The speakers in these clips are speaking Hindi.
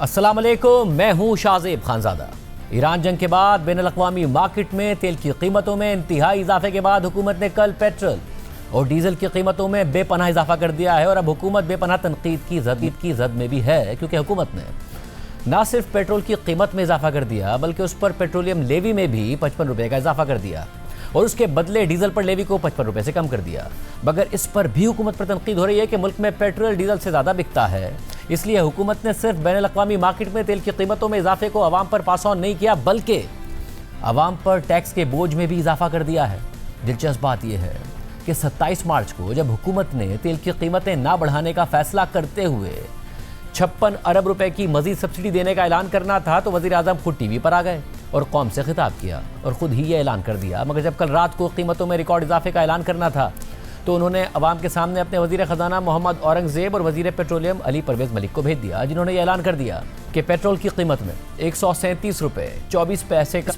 अस्सलाम वालेकुम, मैं हूं शाहजेब खानजादा। ईरान जंग के बाद बैनुल-अक़वामी मार्केट में तेल की कीमतों में इंतहाई इजाफे के बाद हुकूमत ने कल पेट्रोल और डीजल की कीमतों में बेपनाह इजाफा कर दिया है और अब हुकूमत बेपनाह तनकीद की जद में भी है, क्योंकि हुकूमत ने न सिर्फ पेट्रोल की कीमत में इजाफा कर दिया बल्कि उस पर पेट्रोलियम लेवी में भी 55 रुपये का इजाफा कर दिया और उसके बदले डीजल पर लेवी को 55 रुपये से कम कर दिया। मगर इस पर भी हुकूमत पर तनकीद हो रही है कि मुल्क में पेट्रोल डीजल से ज़्यादा बिकता है, इसलिए हुकूमत ने सिर्फ बैनुल-अक़वामी मार्केट में तेल की कीमतों में इजाफे को अवाम पर पास ऑन नहीं किया बल्कि अवाम पर टैक्स के बोझ में भी इजाफा कर दिया है। दिलचस्प बात यह है कि 27 मार्च को जब हुकूमत ने तेल की कीमतें ना बढ़ाने का फैसला करते हुए 56 अरब रुपए की मजीद सब्सिडी देने का ऐलान करना था तो वज़ीर आज़म खुद टीवी पर आ गए और कौम से खिताब किया और ख़ुद ही ये ऐलान कर दिया। मगर जब कल रात को कीमतों में रिकॉर्ड इजाफे का ऐलान करना था तो उन्होंने अवाम के सामने अपने वज़ीर ख़जाना मोहम्मद औरंगज़ेब और वज़ीर पेट्रोलियम अली परवेज़ मलिक को भेज दिया, जिन्होंने ये ऐलान कर दिया कि पेट्रोल की कीमत में 137 रुपये 24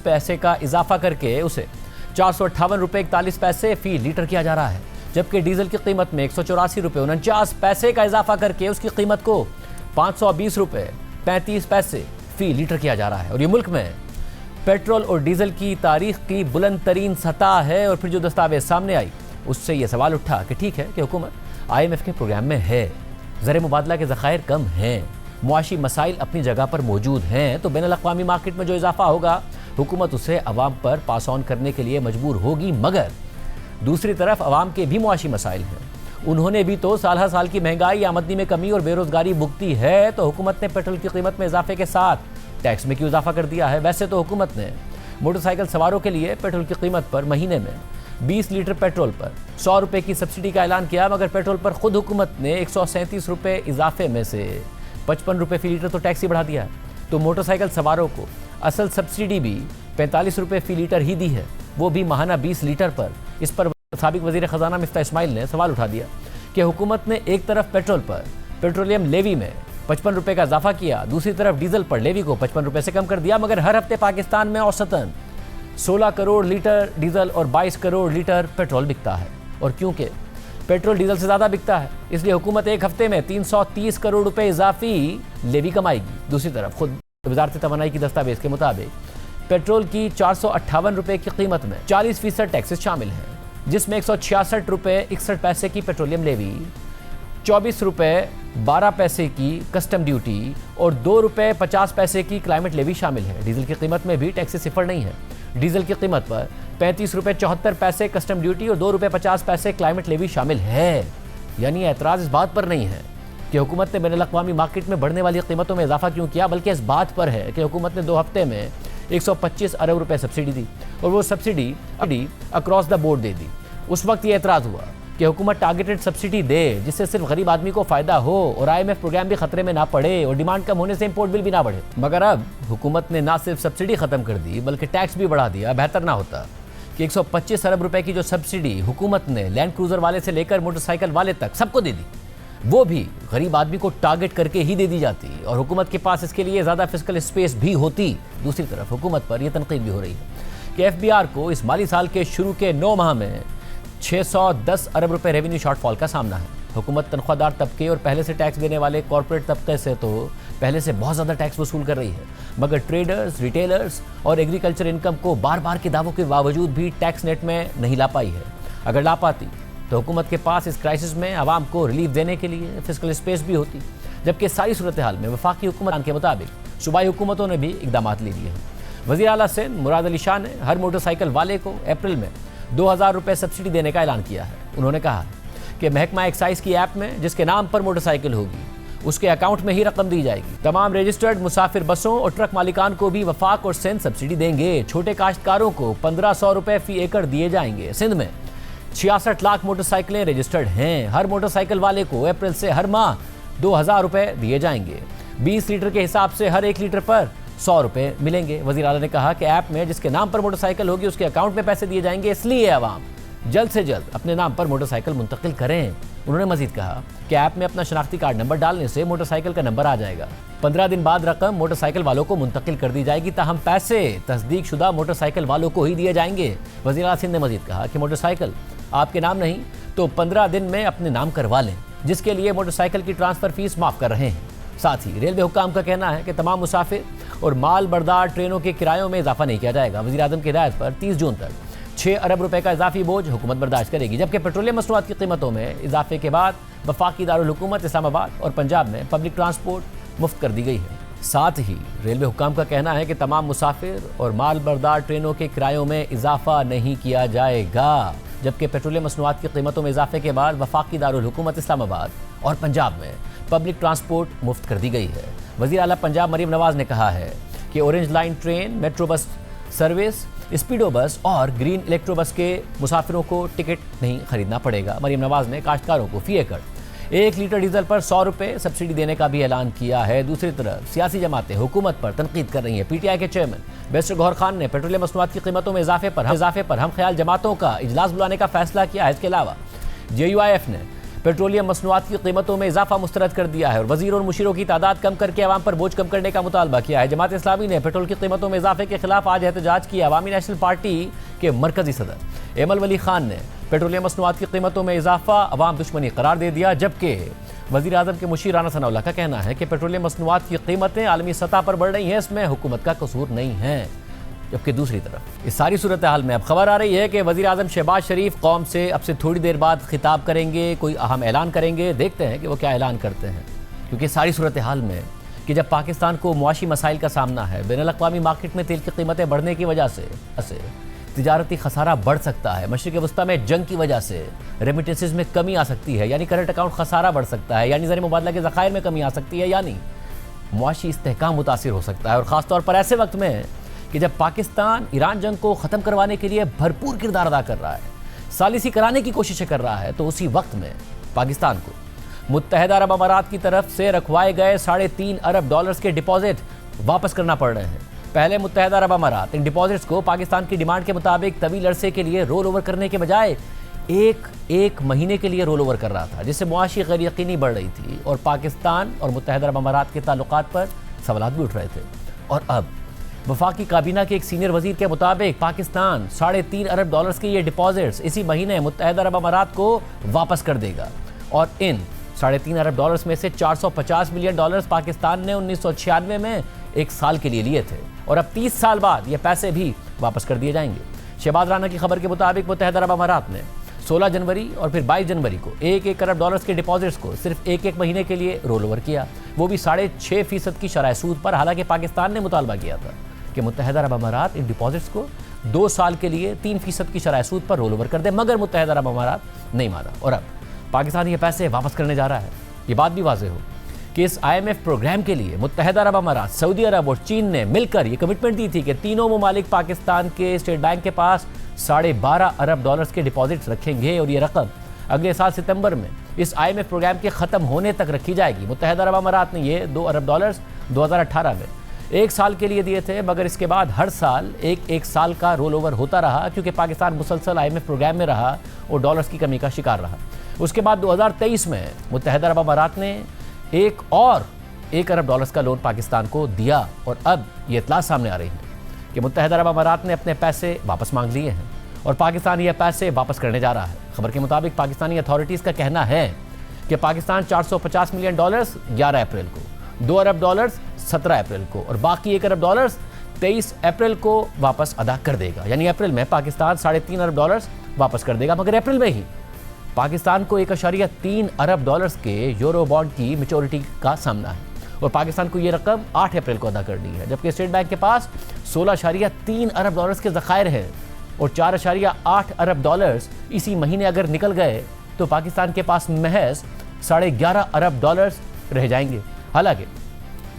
पैसे का इजाफा करके उसे 458 रुपये 41 पैसे फ़ी लीटर किया जा रहा है, जबकि डीजल की कीमत में 184 रुपये 49 पैसे का इजाफा करके उसकी कीमत को 520 रुपये 35 पैसे फ़ी लीटर किया जा रहा है। और ये मुल्क में पेट्रोल और डीजल की तारीख की बुलंद तरीन सतह है। और फिर जो दस्तावेज सामने आई उससे ये सवाल उठा कि ठीक है कि हुकूमत IMF के प्रोग्राम में है, ज़र मुबादला के ज़खायर कम हैं, मुआशी मसाइल अपनी जगह पर मौजूद हैं, तो बैनुल-अक़वामी मार्केट में जो इजाफा होगा हुकूमत उसे अवाम पर पास ऑन करने के लिए मजबूर होगी। मगर दूसरी तरफ अवाम के भी मुआशी मसाइल हैं, उन्होंने भी तो साल हर साल की महंगाई, आमदनी में कमी और बेरोजगारी भुगती है, तो हुकूमत ने पेट्रोल की कीमत में इजाफे के साथ टैक्स में क्यों इजाफा कर दिया है। वैसे तो हुकूमत ने मोटरसाइकिल सवारों के लिए पेट्रोल की कीमत पर महीने में 20 लीटर पेट्रोल पर 100 रुपये की सब्सिडी का ऐलान किया, मगर पेट्रोल पर खुद हुकूमत ने 137 रुपये इजाफे में से 55 रुपये फी लीटर तो टैक्स ही बढ़ा दिया है। तो मोटरसाइकिल सवारों को असल सब्सिडी भी 45 रुपये फी लीटर ही दी है, वो भी माहाना 20 लीटर पर। इस पर साबिक वज़ीर ख़जाना मिफ्ता इस्माइल ने सवाल उठा दिया कि हुकूमत ने एक तरफ पेट्रोल पर पेट्रोलियम लेवी में 55 रुपये का इजाफा किया, दूसरी तरफ डीजल पर लेवी को 55 रुपये से कम कर दिया, मगर हर हफ्ते पाकिस्तान में औसतन 16 करोड़ लीटर डीजल और 22 करोड़ लीटर पेट्रोल बिकता है। और क्योंकि पेट्रोल डीजल से ज़्यादा बिकता है, इसलिए हुकूमत एक हफ्ते में 330 करोड़ रुपए इजाफी लेवी कमाएगी। दूसरी तरफ खुद वज़ारत तवानाई की दस्तावेज के मुताबिक पेट्रोल की 458 रुपये की कीमत में 40% टैक्सेस शामिल हैं, जिसमें 166 रुपये 61 पैसे की पेट्रोलियम लेवी, 24 रुपये 12 पैसे की कस्टम ड्यूटी और 2 रुपये 50 पैसे की क्लाइमेट लेवी शामिल है। डीजल की कीमत में भी टैक्स सिफर नहीं है। डीजल की कीमत पर 35 रुपये 74 पैसे कस्टम ड्यूटी और 2 रुपये 50 पैसे क्लाइमेट लेवी शामिल है। यानी एतराज़ इस बात पर नहीं है कि हुकूमत ने बैनुल-अक़वामी मार्केट में बढ़ने वाली कीमतों में इजाफा क्यों किया, बल्कि इस बात पर है कि हुकूमत ने 2 हफ्ते में 125 अरब रुपये सब्सिडी दी और वो सब्सिडी अक्रॉस द बोर्ड दे दी। उस वक्त ये एतराज़ हुआ कि हुकूमत टारगेटेड सब्सिडी दे जिससे सिर्फ गरीब आदमी को फ़ायदा हो और IMF प्रोग्राम भी खतरे में ना पड़े और डिमांड कम होने से इंपोर्ट बिल भी ना बढ़े। मगर अब हुकूमत ने ना सिर्फ सब्सिडी ख़त्म कर दी बल्कि टैक्स भी बढ़ा दिया। बेहतर ना होता कि 125 अरब रुपए की जो सब्सिडी हुकूमत ने लैंड क्रूज़र वाले से लेकर मोटरसाइकिल वाले तक सबको दे दी, वो भी गरीब आदमी को टारगेट करके ही दे दी जाती और हुकूमत के पास इसके लिए ज़्यादा फिस्कल स्पेस भी होती। दूसरी तरफ हुकूमत पर यह तनकीद भी हो रही है कि FBR को इस माली साल के शुरू के 9 माह में 610 अरब रुपए रेवेन्यू शॉर्टफॉल का सामना है। हुकूमत तनख्वाहदार तबके और पहले से टैक्स देने वाले कॉर्पोरेट तबके से तो पहले से बहुत ज़्यादा टैक्स वसूल कर रही है, मगर ट्रेडर्स, रिटेलर्स और एग्रीकल्चर इनकम को बार बार के दावों के बावजूद भी टैक्स नेट में नहीं ला पाई है। अगर ला पाती तो हुकूमत के पास इस क्राइसिस में आवाम को रिलीफ देने के लिए फिस्कल स्पेस भी होती, जबकि सारी सूरत हाल में वफाकी हुकूमत के मुताबिक सूबाई हुकूमतों ने भी इकदाम ले लिए हैं। वज़ीर आला सिंध मुराद अली शाह ने हर मोटरसाइकिल वाले को अप्रैल में 2000 रुपये सब्सिडी देने का ऐलान किया है। उन्होंने कहा कि महकमा एक्साइज की ऐप में जिसके नाम पर मोटरसाइकिल होगी उसके अकाउंट में ही रकम दी जाएगी। तमाम रजिस्टर्ड मुसाफिर बसों और ट्रक मालिकान को भी वफाक और सिंध सब्सिडी देंगे। छोटे काश्तकारों को 1500 रुपये फी एकड़ दिए जाएंगे। सिंध में 66 लाख मोटरसाइकिलें रजिस्टर्ड हैं। हर मोटरसाइकिल वाले को अप्रैल से हर माह 2000 रुपये दिए जाएंगे। 20 लीटर के हिसाब से हर 1 लीटर पर 100 रुपये मिलेंगे। वज़ीर आला ने कहा कि ऐप में जिसके नाम पर मोटरसाइकिल होगी उसके अकाउंट में पैसे दिए जाएंगे, इसलिए आवाम जल्द से जल्द अपने नाम पर मोटरसाइकिल मुंतकिल करें। उन्होंने मजीद कहा कि ऐप में अपना शनाख्ती कार्ड नंबर डालने से मोटरसाइकिल का नंबर आ जाएगा। 15 दिन बाद रकम मोटरसाइकिल वालों को मुंतकिल कर दी जाएगी, ताहम पैसे तस्दीक शुदा मोटरसाइकिल वालों को ही दिए जाएंगे। वज़ीर आला सिंध ने मजीद कहा कि मोटरसाइकिल आपके नाम नहीं तो 15 दिन में अपने नाम करवा लें, जिसके लिए मोटरसाइकिल की ट्रांसफ़र फीस माफ़ कर रहे हैं। साथ ही रेलवे हुक्काम का कहना है कि तमाम मुसाफिर और माल बरदार ट्रेनों के किरायों में इजाफा नहीं किया जाएगा। वज़ीर आज़म की हिदायत पर 30 जून तक 6 अरब रुपए का इजाफी बोझ हुकूमत बर्दाश्त करेगी। जबकि पेट्रोलियम मसनूआत की कीमतों में इजाफे के बाद वफाकी दारुल हुकूमत इस्लामाबाद और पंजाब में पब्लिक ट्रांसपोर्ट मुफ्त कर दी गई है। साथ ही रेलवे हुक्काम का कहना है कि तमाम मुसाफिर और माल बरदार ट्रेनों के किरायों में इजाफा नहीं किया जाएगा। जबकि पेट्रोलियम मसनूआत की कीमतों में इजाफे के बाद वफाकी दारुल हुकूमत इस्लामाबाद और पंजाब में पब्लिक ट्रांसपोर्ट मुफ्त कर दी गई है। वज़ीर आला पंजाब मरीम नवाज ने कहा है कि orange line train, metro bus service, Speedo bus और ग्रीन इलेक्ट्रो बस के मुसाफिरों को टिकट नहीं खरीदना पड़ेगा। मरीम नवाज ने काश्तकारों को फी एकड़ 1 लीटर डीजल पर 100 रुपये सब्सिडी देने का भी ऐलान किया है। दूसरी तरफ सियासी जमातें हुकूमत पर तनकीद कर रही हैं। PTI के चेयरमैन बैरिस्टर गौहर खान ने पेट्रोलियम मसनूआत की कीमतों में इजाफे पर हम ख्याल जमातों का इजलास बुलाने का फैसला किया है। इसके अलावा JUIF ने पेट्रोलियम मसनूआत की कीमतों में इजाफा मुस्तरद कर दिया है और वजीर और मुशीरों की तादाद कम करके अवाम पर बोझ कम करने का मुतालबा किया है। जमात इस्लामी ने पेट्रोल की कीमतों में इजाफे के खिलाफ आज एहतजाज किया। अवामी नेशनल पार्टी के मरकजी सदर एमल वली खान ने पेट्रोलियम मसनूआत की कीमतों में इजाफा अवाम दुश्मनी करार दे दिया। जबकि वज़ीर आज़म के मुशीर राना सनाउल्लाह का कहना है कि पेट्रोलियम मसनूआत की कीमतें आलमी सतह पर बढ़ रही हैं, इसमें हुकूमत का कसूर नहीं है। जबकि दूसरी तरफ इस सारी सूरत हाल में अब खबर आ रही है कि वज़ीर आज़म शहबाज शरीफ कौम से अब से थोड़ी देर बाद खिताब करेंगे, कोई अहम ऐलान करेंगे। देखते हैं कि वो क्या ऐलान करते हैं, क्योंकि सारी सूरत हाल में कि जब पाकिस्तान को मुआशी मसाइल का सामना है, बैनुल-अक़वामी मार्केट में तेल की कीमतें बढ़ने की वजह से तिजारती खसारा बढ़ सकता है, मशरिक़ वस्ता में जंग की वजह से रेमिटेंसेस में कमी आ सकती है, यानी करंट अकाउंट खसारा बढ़ सकता है, यानी ज़र मुबादला के ज़खायर में कमी आ सकती है, यानी मुआशी इस्तेहकाम मुतासिर हो सकता है। और ख़ासतौर पर ऐसे वक्त में कि जब पाकिस्तान ईरान जंग को ख़त्म करवाने के लिए भरपूर किरदार अदा कर रहा है, सालिसी कराने की कोशिशें कर रहा है, तो उसी वक्त में पाकिस्तान को मुत्तहदा अरब अमारात की तरफ से रखवाए गए $3.5 अरब के डिपॉजिट वापस करना पड़ रहे हैं। पहले मुत्तहदा अरब अमारात इन डिपॉजिट्स को पाकिस्तान की डिमांड के मुताबिक तवील अरसे के लिए रोल ओवर करने के बजाय एक महीने के लिए रोल ओवर कर रहा था, जिससे मुआशी गैर यकीनी बढ़ रही थी और पाकिस्तान और मुत्तहदा अरब अमारात के ताल्लुकात पर सवालात भी उठ रहे थे। और अब वफाकी काबीना के एक सीनियर वजीर के मुताबिक पाकिस्तान $3.5 अरब के ये डिपॉजिट्स इसी महीने मुत्तहदा अरब अमारात को वापस कर देगा और इन $3.5 अरब में से $450 मिलियन पाकिस्तान ने 1996 में एक साल के लिए लिए थे और अब 30 साल बाद ये पैसे भी वापस कर दिए जाएंगे। शहबाज राना की खबर के मुताबिक मुत्तहदा अरब अमारात ने 16 जनवरी और फिर 22 जनवरी को $1 अरब के डिपॉजिट्स को सिर्फ एक महीने के लिए रोल ओवर किया, वो भी 6.5% की शरह सूद पर। हालांकि पाकिस्तान ने मुतालबा किया था कि मुत्तहदा अरब अमारात इन डिपॉजिट्स को 2 साल के लिए 3% की शरह सूद पर रोल ओवर कर दे, मगर मुत्तहदा अरब अमारात नहीं माना और अब पाकिस्तान ये पैसे वापस करने जा रहा है। ये बात भी वाज़ेह हो कि इस IMF प्रोग्राम के लिए मुत्तहदा अरब अमारात, सऊदी अरब और चीन ने मिलकर ये कमिटमेंट दी थी कि तीनों ममालिक पाकिस्तान के स्टेट बैंक के पास $12.5 अरब के डिपॉजिट्स रखेंगे और ये रकम अगले साल सितंबर में इस IMF प्रोग्राम के ख़त्म होने तक रखी जाएगी। मुत्तहदा अरब अमारात ने ये $2 अरब 2018 में 1 साल के लिए दिए थे, मगर इसके बाद हर साल एक साल का रोल ओवर होता रहा, क्योंकि पाकिस्तान मुसलसल IMF प्रोग्राम में रहा और डॉलर्स की कमी का शिकार रहा। उसके बाद 2023 में मुत्तहदा अरब अमारात ने $1 अरब का लोन पाकिस्तान को दिया और अब ये इत्तला सामने आ रही है कि मुत्तहदा अरब अमारात ने अपने पैसे वापस मांग लिए हैं और पाकिस्तान ये पैसे वापस करने जा रहा है। खबर के मुताबिक पाकिस्तानी अथॉरिटीज़ का कहना है कि पाकिस्तान $450 मिलियन 11 अप्रैल को, $2 अरब 17 अप्रैल को और बाकी $1 अरब 23 अप्रैल को वापस अदा कर देगा। यानी अप्रैल में पाकिस्तान $3.5 अरब वापस कर देगा, मगर अप्रैल में ही पाकिस्तान को $1.3 अरब के यूरो बॉन्ड की मैच्योरिटी का सामना है और पाकिस्तान को ये रकम 8 अप्रैल को अदा करनी है। जबकि स्टेट बैंक के पास $16.3 अरब के ज़खायर हैं और $4.8 अरब इसी महीने अगर निकल गए तो पाकिस्तान के पास महज $11.5 अरब रह जाएंगे। हालांकि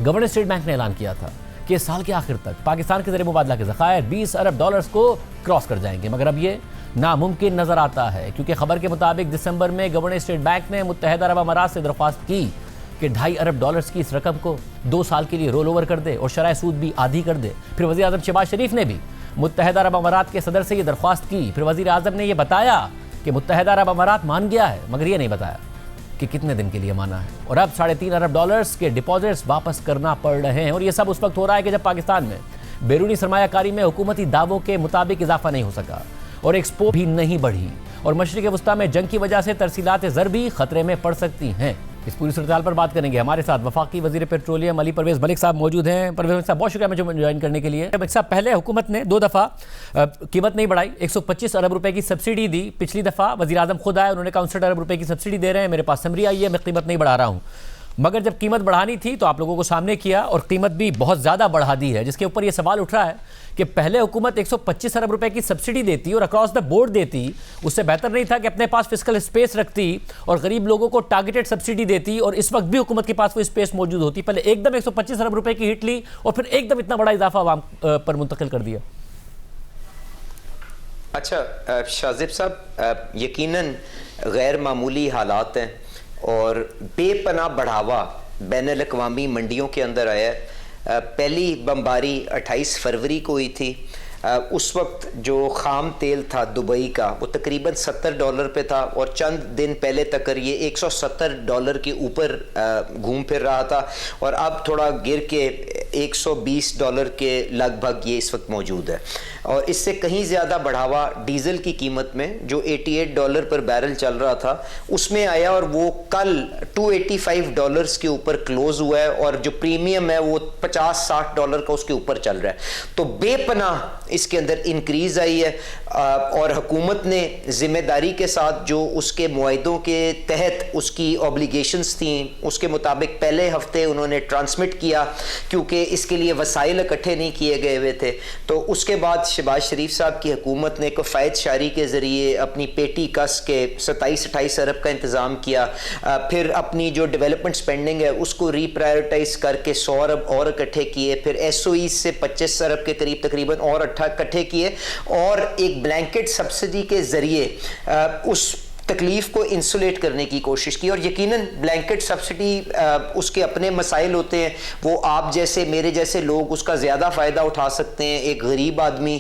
गवर्नर स्टेट बैंक ने ऐलान किया था कि साल के आखिर तक पाकिस्तान के ज़रिए मुबादला के ज़खायर $20 अरब को क्रॉस कर जाएंगे, मगर अब ये नामुमकिन नजर आता है, क्योंकि खबर के मुताबिक दिसंबर में गवर्नर स्टेट बैंक ने मुत्तहदा अरब अमारात से दरख्वास्त की कि $2.5 अरब की इस रकम को 2 साल के लिए रोल ओवर कर दे और शरह सूद भी आधी कर दे। फिर वज़ीर आज़म शहबाज शरीफ ने भी मुत्तहदा अरब अमारात के सदर से ये दरख्वास्त की। फिर वज़ीर आज़म ने यह बताया कि मुत्तहदा अरब अमारात मान गया है, मगर ये नहीं बताया कि कितने दिन के लिए माना है। और अब $3.5 अरब के डिपॉजिट्स वापस करना पड़ रहे हैं और ये सब उस वक्त हो रहा है कि जब पाकिस्तान में बैरूनी सरमायाकारी में हुकूमती दावों के मुताबिक इजाफा नहीं हो सका और एक्सपोर्ट भी नहीं बढ़ी और मशरिक़ वस्ता में जंग की वजह से तरसीलात ज़र भी खतरे में पड़ सकती हैं। इस पूरी सूरत पर बात करेंगे। हमारे साथ वफाकी वजीर पेट्रोलियम अली परवेज़ मलिक साहब मौजूद हैं। परवेज़ साहब बहुत शुक्रिया मुझे ज्वाइन करने के लिए। साहब पहले हुकूमत ने 2 दफ़ा कीमत नहीं बढ़ाई, 125 अरब रुपए की सब्सिडी दी। पिछली दफ़ा वज़ीर आज़म खुद आए, उन्होंने 61 अरब रुपए की सब्सिडी दे रहे हैं, मेरे पास समरी आई है, मैं कीमत नहीं बढ़ा रहा हूँ। मगर जब कीमत बढ़ानी थी तो आप लोगों को सामने किया और कीमत भी बहुत ज़्यादा बढ़ा दी है, जिसके ऊपर ये सवाल उठ रहा है कि पहले हुकूमत 125 अरब रुपए की सब्सिडी देती और अक्रॉस द बोर्ड देती, उससे बेहतर नहीं था कि अपने पास फिस्कल स्पेस रखती और गरीब लोगों को टारगेटेड सब्सिडी देती और इस वक्त भी हुकूमत के पास वो स्पेस मौजूद होती। पहले एकदम 125 अरब रुपए की हिट ली और फिर एकदम इतना बड़ा इजाफा आवाम पर मुंतकिल कर दिया। अच्छा शाजिब साहब, यकीनन गैर मामूली हालात हैं और बेपनाह बढ़ावा बैनुल अक़वामी मंडियों के अंदर आया है। पहली बमबारी 28 फरवरी को हुई थी। उस वक्त जो ख़ाम तेल था दुबई का वो तकरीबन $70 पे था और चंद दिन पहले तक ये $170 के ऊपर घूम फिर रहा था और अब थोड़ा गिर के $120 के लगभग ये इस वक्त मौजूद है। और इससे कहीं ज़्यादा बढ़ावा डीज़ल की कीमत में जो $88 पर बैरल चल रहा था उसमें आया और वो कल $285 के ऊपर क्लोज हुआ है और जो प्रीमियम है वो $50-60 का उसके ऊपर चल रहा है। तो बेपनाह इसके अंदर इंक्रीज आई है और हुकूमत ने जिम्मेदारी के साथ जो उसके मुआहिदों के तहत उसकी ऑब्लिगेशंस थी उसके मुताबिक पहले हफ्ते उन्होंने ट्रांसमिट किया, क्योंकि इसके लिए वसाइल इकट्ठे नहीं किए गए हुए थे। तो उसके बाद शहबाज शरीफ साहब की हुकूमत ने कफ़ायत शारी के ज़रिए अपनी पेटी कस के 27-28 अरब का इंतज़ाम किया। फिर अपनी जो डेवलपमेंट स्पेंडिंग है उसको रीप्रायोरिटाइज करके 100 अरब और इकट्ठे किए। फिर SOE से 25 अरब के करीब तकरीबन और इकट्ठे किए और एक ब्लैंकेट सब्सिडी के ज़रिए उस तकलीफ को इंसुलेट करने की कोशिश की। और यकीनन ब्लैंकेट सब्सिडी उसके अपने मसाइल होते हैं, वो आप जैसे मेरे जैसे लोग उसका ज़्यादा फ़ायदा उठा सकते हैं। एक गरीब आदमी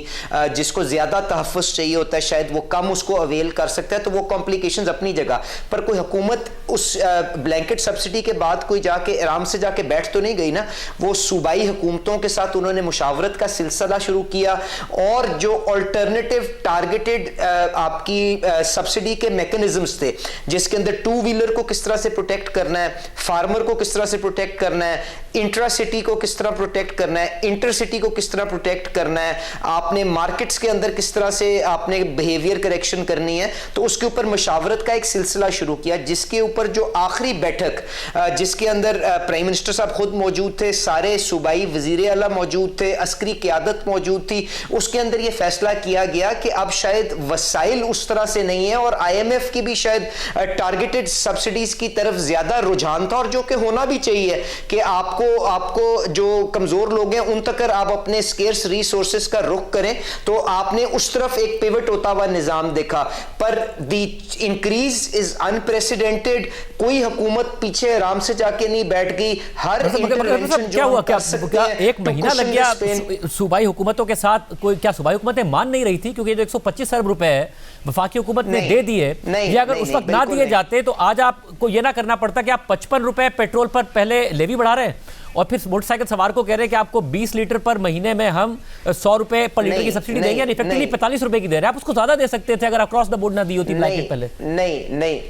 जिसको ज़्यादा तहफ़्फ़ुज़ चाहिए होता है शायद वो कम उसको अवेल कर सकता है, तो वो कॉम्प्लिकेशंस अपनी जगह पर। कोई हुकूमत उस ब्लैंकेट सब्सिडी के बाद कोई जाके आराम से जाके बैठ तो नहीं गई ना, वो सूबाई हुकूमतों के साथ उन्होंने मुशावरत का सिलसिला शुरू किया और जो अल्टरनेटिव टारगेटेड आपकी सब्सिडी के मैकेनिज्म्स थे जिसके अंदर 2 व्हीलर को किस तरह से प्रोटेक्ट करना है, फार्मर को किस तरह से प्रोटेक्ट करना है, इंट्रा सिटी को किस तरह प्रोटेक्ट करना है, इंटर सिटी को किस तरह प्रोटेक्ट करना है, आपने मार्केट्स के अंदर किस तरह से आपने बिहेवियर करेक्शन करनी है, तो उसके ऊपर मशावरत का एक सिलसिला शुरू किया। जिसके ऊपर जो आखिरी बैठक जिसके अंदर प्राइम मिनिस्टर साहब खुद मौजूद थे, सारे सूबाई वजीर आला मौजूद थे, अस्करी क़यादत मौजूद थी, उसके अंदर यह फैसला किया गया कि अब शायद वसाइल उस तरह से नहीं है और IMF की भी शायद टारगेटेड सब्सिडीज की तरफ ज्यादा रुझान था, और जो कि होना भी चाहिए कि आपको जो कमजोर लोग हैं उन तक आप अपने स्केर्स रिसोर्सेज का रुख करें। तो आपने उस तरफ एक पिवट होता हुआ निजाम देखा, पर द इंक्रीज इज अनप्रेसिडेंटेड। कोई हुकूमत पीछे आराम से जाके नहीं बैठ गई। हर इंटरवेंशन क्या हुआ, क्या एक महीना लग गया सूबाई हुकूमतों के साथ? कोई क्या सूबाई हुकूमतें मान नहीं रही थी? क्योंकि जो 125 अरब रुपए है वफाकी हुकूमत ने दे दिए, ये अगर उस वक्त ना दिए जाते तो आज आपको ये ना करना पड़ता कि आप 55 रुपए पेट्रोल पर पहले लेवी बढ़ा रहे हैं और फिर मोटरसाइकिल सवार को कह रहे हैं कि आपको 20 लीटर पर महीने में हम 100 रुपए पर लीटर की सब्सिडी देंगे, यानी इफेक्टिवली 45 रुपए की दे रहे हैं। आप उसको ज्यादा दे सकते थे अगर अक्रॉस द बोर्ड ना दी होती ब्लैंकेट पहले। नहीं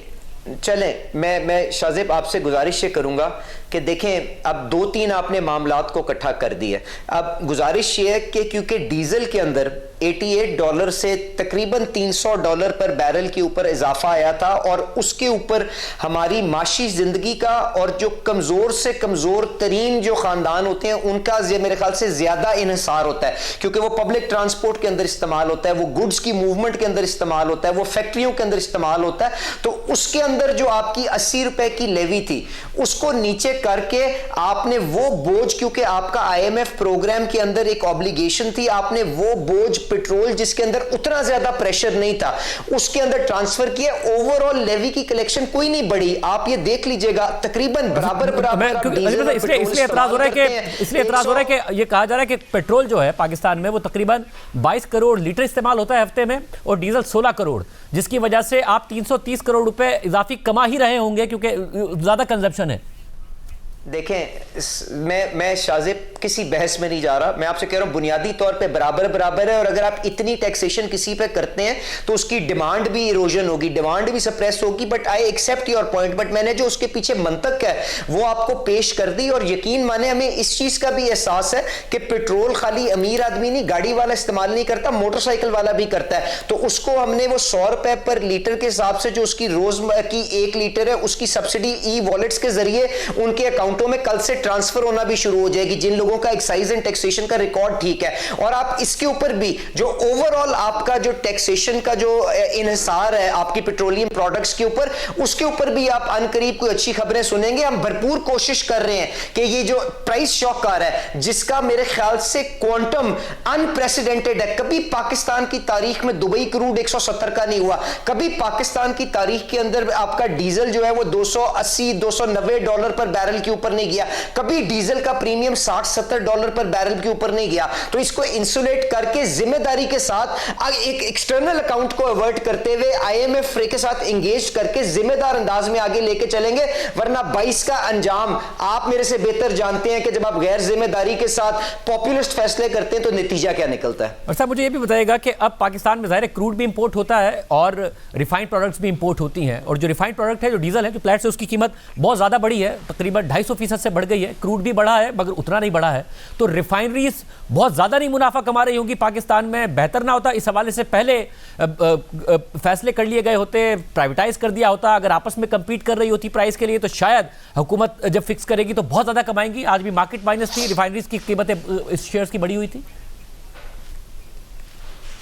चलें, मैं शाजिब आपसे गुजारिश ये करूंगा कि देखें अब 2-3 आपने मामलात को इकट्ठा कर दिया। अब गुजारिश ये है कि क्योंकि डीजल के अंदर $88 से तकरीबन $300 पर बैरल के ऊपर इजाफा आया था और उसके ऊपर हमारी माशी जिंदगी का और जो कमजोर से कमजोर तरीन जो खानदान होते हैं उनका मेरे ख्याल से ज्यादा इन्हिसार होता है, क्योंकि वो पब्लिक ट्रांसपोर्ट के अंदर इस्तेमाल होता है, वो गुड्स की मूवमेंट के अंदर इस्तेमाल होता है, वो फैक्ट्रियों के अंदर इस्तेमाल होता है। तो उसके अंदर जो आपकी 80 रुपए की लेवी थी उसको नीचे करके आपने वो बोझ, क्योंकि आपका IMF प्रोग्राम के अंदर एक ऑब्लिगेशन थी, आपने वो बोझ पेट्रोल जिसके अंदर उतना ज्यादा प्रेशर नहीं था उसके अंदर ट्रांसफर किया। ओवरऑल लेवी की कलेक्शन कोई नहीं बढ़ी, आप ये देख लीजिएगा तकरीबन बराबर। इसलिए एतराज हो रहा है कि ये कहा जा रहा है कि पेट्रोल जो है पाकिस्तान में वो तकरीबन 22 करोड़ लीटर इस्तेमाल होता है हफ्ते में और डीजल 16 करोड़, जिसकी वजह से आप 330 करोड़ रुपए इजाफी कमा ही रहे होंगे क्योंकि ज्यादा कंजप्शन है। देखें, मैं शाजिब किसी बहस में नहीं जा रहा, मैं आपसे कह रहा हूं बुनियादी तौर पे बराबर बराबर है। और अगर आप इतनी टैक्सेशन किसी पे करते हैं तो उसकी डिमांड भी इरोजन होगी, डिमांड भी सप्रेस होगी। But I accept your point, but मैंने जो उसके पीछे मंतक है वो आपको पेश कर दी। और यकीन माने हमें इस चीज का भी एहसास है कि पेट्रोल खाली अमीर आदमी नहीं, गाड़ी वाला इस्तेमाल नहीं करता, मोटरसाइकिल वाला भी करता है। तो उसको हमने वो 100 रुपए पर लीटर के हिसाब से जो उसकी रोज की 1 लीटर है उसकी सब्सिडी ई वॉलेट्स के जरिए उनके अकाउंटों में कल से ट्रांसफर होना भी शुरू हो जाएगी, जिन लोगों का एक्साइज एंड टैक्सेशन का रिकॉर्ड ठीक है। और आप इसके ऊपर भी जो ओवरऑल आपका जो टैक्सेशन का जो इन्हिसार है आपकी पेट्रोलियम प्रोडक्ट्स के ऊपर, उसके ऊपर भी आप अनकरीब कोई अच्छी खबरें सुनेंगे। हम भरपूर कोशिश कर रहे हैं कि ये जो प्राइस शॉक आ रहा है जिसका मेरे ख्याल से क्वांटम अनप्रेसिडेंटेड है, कभी पाकिस्तान की तारीख में दुबई क्रूड 170 का नहीं हुआ, कभी पाकिस्तान की तारीख के अंदर आपका डीजल जो है वो 280 290 डॉलर पर बैरल के ऊपर नहीं गया, कभी डीजल का प्रीमियम 60-70 डॉलर पर बैरल के ऊपर नहीं गया। तो इसको इंसुलेट करके जिम्मेदारी के साथ एक एक्सटर्नल अकाउंट को अवर्ट करते हुए IMF के साथ एंगेज करके जिम्मेदार अंदाज में आगे लेके चलेंगे, वरना 22 का अंजाम आप मेरे से बेहतर जानते हैं कि जब आप गैर जिम्मेदारी के साथ पॉपुलिस्ट फैसले करते हैं तो नतीजा क्या निकलता है। और साहब मुझे ये भी बताइएगा कि अब पाकिस्तान में ज़ाहिर है क्रूड भी इंपोर्ट होता है और रिफाइंड प्रोडक्ट्स भी इंपोर्ट होती हैं, और जो रिफाइंड प्रोडक्ट है जो डीजल है जो प्लेट से उसकी कीमत बहुत ज़्यादा बढ़ी है, तकरीबन 250% से बढ़ गई है। क्रूड भी बढ़ा है मगर उतना नहीं बढ़ा है, तो रिफाइनरीज बहुत ज़्यादा नहीं मुनाफा कमा रही होंगी पाकिस्तान में। बेहतर ना होता इस हवाले से पहले फैसले कर लिए गए होते, प्राइवेटाइज कर दिया होता, अगर आपस में कम्पीट कर रही होती प्राइस के लिए तो शायद हुकूमत जब फिक्स करेगी तो बहुत ज़्यादा कमाएंगी। आज भी मार्केट माइनस थी, रिफाइनरीज की कीमतें इस शेयर्स की बढ़ी हुई थी।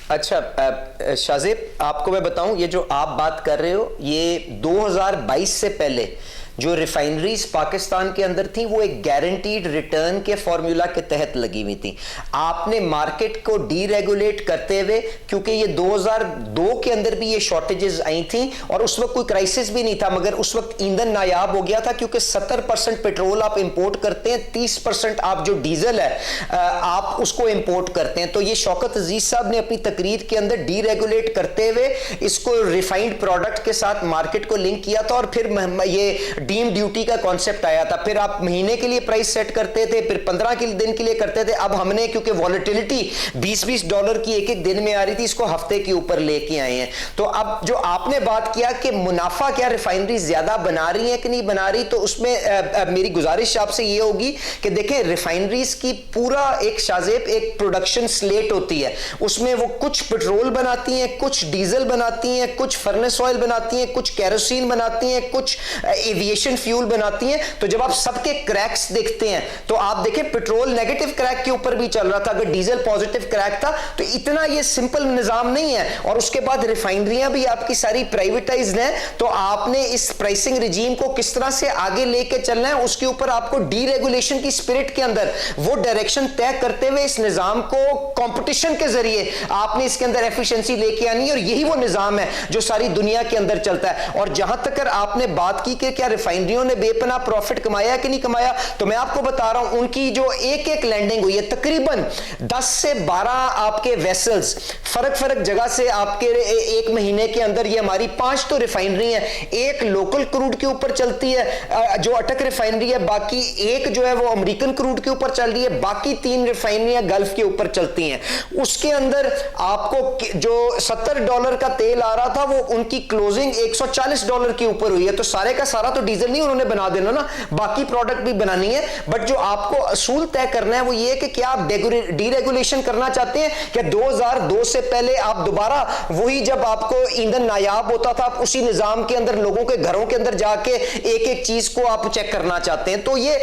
अच्छा शाजिब, आपको मैं बताऊं, ये जो आप बात कर रहे हो ये 2022 से पहले जो रिफाइनरीज पाकिस्तान के अंदर थी वो एक गारंटीड रिटर्न के फॉर्मूला के तहत लगी हुई थी। आपने मार्केट को डीरेगुलेट करते हुए, क्योंकि ये 2002 के अंदर भी ये शॉर्टेजेस आई थी और उस वक्त कोई क्राइसिस भी नहीं था, मगर उस वक्त ईंधन नायाब हो गया था क्योंकि 70% पेट्रोल आप इंपोर्ट करते हैं, 30% आप जो डीजल है आप उसको इंपोर्ट करते हैं। तो ये शौकत अजीज साहब ने अपनी तकरीर के अंदर डीरेगुलेट करते हुए इसको रिफाइंड प्रोडक्ट के साथ मार्केट को लिंक किया था और फिर ये डीम ड्यूटी का कॉन्सेप्ट आया था। फिर आप महीने के लिए प्राइस सेट करते थे, फिर 15 दिन के लिए करते थे। अब हमने क्योंकि वॉलेटिलिटी 20-20 डॉलर की एक दिन में आ रही थी, इसको हफ्ते के ऊपर लेके आए हैं। तो अब जो आपने बात किया कि मुनाफा क्या रिफाइनरी ज्यादा बना रही है कि नहीं बना रही, तो उसमें मेरी गुजारिश आपसे ये होगी कि देखें रिफाइनरीज की पूरा एक शाजेब एक प्रोडक्शन स्लेट होती है, उसमें वो कुछ पेट्रोल बनाती हैं, कुछ डीजल बनाती हैं, कुछ फर्नेस ऑयल बनाती हैं, कुछ कैरोसिन बनाती हैं, कुछ एविएशन फ्यूल बनाती हैं। तो जब आप सबके क्रैक्स देखते हैं तो आप देखें पेट्रोल नेगेटिव क्रैक के ऊपर भी चल रहा था, अगर डीजल पॉजिटिव क्रैक था। तो इतना ये सिंपल निजाम नहीं है। और उसके बाद रिफाइनरियां भी आपकी सारी प्राइवेटाइज्ड हैं, तो आपने इस प्राइसिंग रिजीम को किस तरह से आगे लेके चलना है उसके ऊपर आपको डीरेगुलेशन की स्पिरिट के अंदर वो डायरेक्शन तय करते हुए इस निजाम को कंपटीशन के जरिए आपने इसके अंदर एफिशिएंसी लेके आनी है। और यही वो निजाम है जो सारी दुनिया के अंदर चलता है। और जहां तक आपने बात की कि क्या रिफाइनरियों ने बेपनाह प्रॉफिट कमाया कि नहीं कमाया, तो मैं आपको बता रहा हूं उनकी जो एक लैंडिंग हुई है तकरीबन 10 से 12 आपके वेसल्स फर्क जगह से आपके एक महीने के अंदर, ये हमारी 5 तो रिफाइनरी है, एक लोकल क्रूड के ऊपर चलती है जो अटक रिफाइनरी है, बाकी एक जो है वो अमेरिकन क्रूड के ऊपर चल रही है, बाकी 3 रिफाइनरियां गल्फ के ऊपर चलती हैं। उसके अंदर आपको जो $70 का तेल आ रहा था वो उनकी क्लोजिंग $140 के ऊपर हुई है। तो सारे का सारा तो डीजल नहीं उन्होंने बना देना ना, बाकी प्रोडक्ट भी बनानी है। बट जो आपको असूल तय करना है वो ये कि क्या आप डीरेगुलेशन करना चाहते हैं कि 2002 से पहले आप दोबारा वही जब आपको ईंधन नायाब होता था आप उसी निजाम के अंदर लोगों के घरों के अंदर जाके एक चीज को आप चेक करना चाहते हैं। तो ये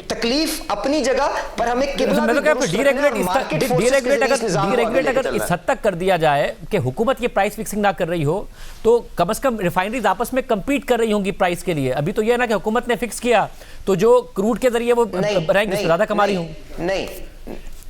तकलीफ अपनी जगह पर हमें डीरेगुलेट अगर इस हद तक कर दिया जाए कि हुकूमत ये प्राइस फिक्सिंग ना कर रही हो तो कम से कम रिफाइनरीज आपस में कंपीट कर रही होंगी प्राइस के लिए। अभी तो ये ना कि हुकूमत ने फिक्स किया तो जो क्रूड के जरिए वो रहेंगे ज्यादा कमा रही होंगी।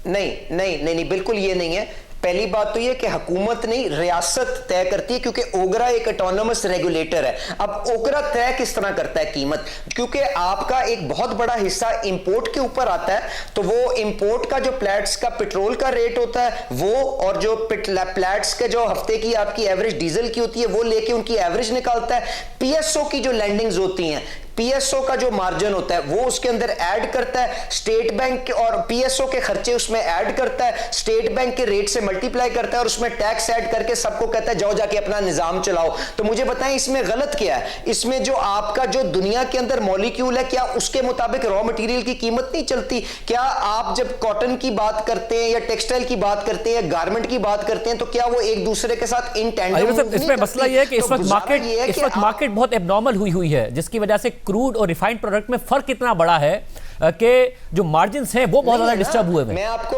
नहीं, बिल्कुल ये नहीं है। पहली बात तो ये कि हुकूमत नहीं रियासत तय करती है, क्योंकि ओगरा एक ऑटोनोमस रेगुलेटर है। अब ओगरा तय किस तरह करता है कीमत, क्योंकि आपका एक बहुत बड़ा हिस्सा इंपोर्ट के ऊपर आता है, तो वो इंपोर्ट का जो प्लेट्स का पेट्रोल का रेट होता है वो, और जो प्लेट्स के जो हफ्ते की आपकी एवरेज डीजल की होती है वो लेके उनकी एवरेज निकालता है। पीएसओ की जो लैंडिंग्स होती हैं, पीएसओ का जो मार्जिन होता है वो उसके अंदर ऐड करता है, स्टेट बैंक और पीएसओ के खर्चे उसमें ऐड करता है, स्टेट बैंक के रेट से मल्टीप्लाई करता है और उसमें टैक्स ऐड करके सबको कहता है जाओ जाके अपना निजाम चलाओ। तो मुझे बताएं इसमें गलत क्या है? इसमें जो आपका जो दुनिया के अंदर मॉलिक्यूल है, क्या उसके मुताबिक रॉ मटेरियल की कीमत नहीं चलती? क्या आप जब कॉटन की बात करते हैं या टेक्सटाइल की बात करते हैं, गारमेंट की बात करते हैं, तो क्या वो एक दूसरे के साथ इन टेंडम? इसमें मसला यह है कि इस वक्त मार्केट बहुत एबनॉर्मल हुई है, जिसकी वजह से क्रूड और रिफाइंड प्रोडक्ट में फर्क इतना बड़ा है कि जो मार्जिन्स हैं वो बहुत ज्यादा डिस्टर्ब हुए हैं। मैं आपको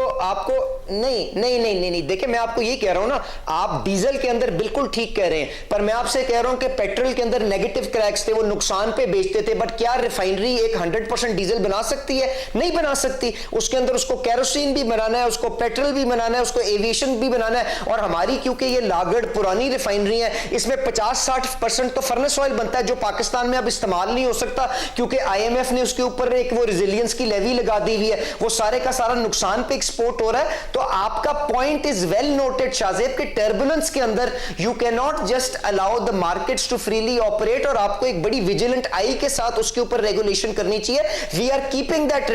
नहीं देखिए, मैं आपको ये कह रहा हूं ना, आप डीजल के अंदर बिल्कुल ठीक कह रहे हैं, पर मैं आपसे कह रहा हूं कि पेट्रोल के अंदर नेगेटिव क्रैक्स थे, वो नुकसान पे बेचते थे। बट क्या रिफाइनरी एक 100% डीजल बना सकती है? नहीं बना सकती। उसके अंदर उसको कैरोसिन भी बनाना है, उसको पेट्रोल भी बनाना है, उसको एविएशन भी बनाना है। और हमारी क्योंकि ये लागड़ पुरानी रिफाइनरी है, इसमें 50-60% तो फर्नेस ऑयल बनता है जो पाकिस्तान में अब इस्तेमाल नहीं हो सकता, क्योंकि IMF ने उसके ऊपर एक वो रेजिलियंस की लेवी लगा दी हुई है। वो सारे का सारा नुकसान पे एक्सपोर्ट हो रहा है। तो आपका point is well noted Shahzeb के टर्बुलेंस के अंदर you can not just allow the markets to freely operate, और आपको एक बड़ी विजिलेंट आई के साथ उसके ऊपर रेगुलेशन करनी चाहिए। We are keeping that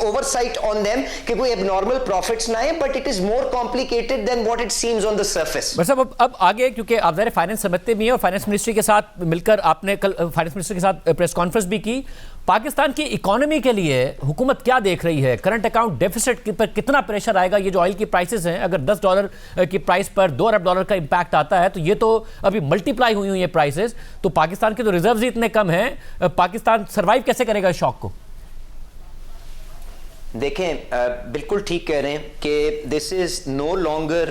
oversight on them कि कोई एबनॉर्मल प्रॉफिट्स ना आए, but it is more complicated than what it seems on the surface. अब आगे, क्योंकि आप ज़रा फाइनेंस समझते भी हैं और फाइनेंस मिनिस्ट्री के साथ मिलकर आपने कल फाइनेंस मिनिस्टर के साथ प्रेस कॉन्फ्रेंस भी की, पाकिस्तान की इकोनॉमी के लिए हुकूमत क्या देख रही है? करंट अकाउंट डेफिसिट पर कितना प्रेशर आएगा? ये जो ऑयल की प्राइसेस हैं, अगर $10 की प्राइस पर $2 अरब का इंपैक्ट आता है, तो ये तो अभी मल्टीप्लाई हुई है प्राइसेस। तो पाकिस्तान के तो रिजर्व्स ही इतने कम हैं, पाकिस्तान सर्वाइव कैसे करेगा इस शॉक को? देखें, बिल्कुल ठीक कह रहे हैं कि this is no longer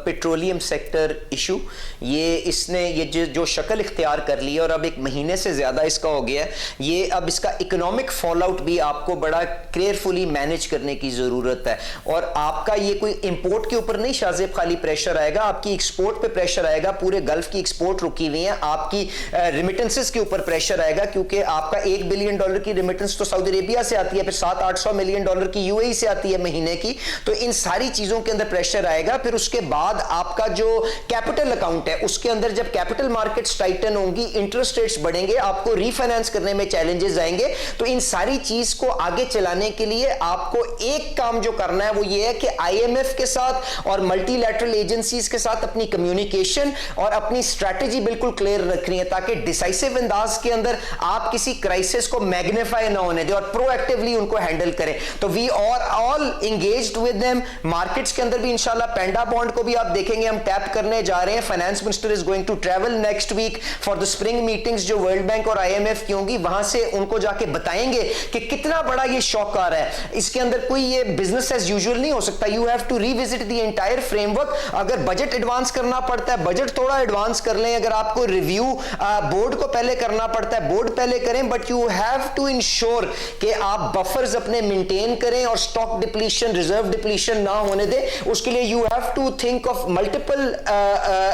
petroleum sector issue. ये जो शक्ल इख्तियार कर ली है और अब एक महीने से ज़्यादा इसका हो गया है, ये अब इसका इकोनॉमिक फॉल आउट भी आपको बड़ा केयरफुली मैनेज करने की ज़रूरत है। और आपका ये कोई इंपोर्ट के ऊपर नहीं शाहजेब खाली प्रेशर आएगा, आपकी एक्सपोर्ट पे प्रेशर आएगा। पूरे गल्फ की एक्सपोर्ट रुकी हुई है, आपकी रिमिटेंसेस के ऊपर प्रेशर आएगा, क्योंकि आपका $1 बिलियन की रिमिटेंस तो सऊदी अरेबिया से आती है, फिर $700-800 मिलियन की यूएई से आती है महीने की। तो इन सारी चीजों के अंदर प्रेशर आएगा। फिर उसके बाद आपका जो कैपिटल अकाउंट है उसके अंदर जब कैपिटल मार्केट्स टाइटन होंगी, इंटरेस्ट रेट्स बढ़ेंगे, आपको रीफाइनेंस करने में चैलेंजेस आएंगे। तो इन सारी चीज को आगे चलाने के लिए आपको एक काम जो करना है वो ये है कि IMF के साथ और मल्टीलैटरल एजेंसीज के साथ अपनी कम्युनिकेशन और अपनी स्ट्रैटेजी बिल्कुल क्लियर रखनी है, ताकि डिसाइसिव अंदाज के अंदर आप किसी क्राइसिस को मैग्नीफाई ना होने दें और प्रोएक्टिवली उनको हैंडल करें। तो we are all engaged with them. Markets के अंदर भी इंशाल्लाह पेंडा बॉन्ड को भी आप देखेंगे हम टैप करने जा रहे हैं। Finance minister is going to travel next week for the spring meetings जो वर्ल्ड बैंक और IMF की होंगी, वहां से उनको जाके बताएंगे कि कितना बड़ा ये शॉक आ रहा है। इसके अंदर कोई ये बिजनेस एज यूजुअल नहीं हो सकता। You have to revisit the entire framework. अगर बजट एडवांस करना पड़ता है, बजट थोड़ा एडवांस कर लें। अगर आपको रिव्यू बोर्ड को पहले करना पड़ता है, बोर्ड पहले करें, but you have to ensure कि आप बफर्स अपने मेंटेन करें और स्टॉक डिप्लीशन, रिजर्व डिप्लीशन ना होने दें। उसके लिए you have to think of multiple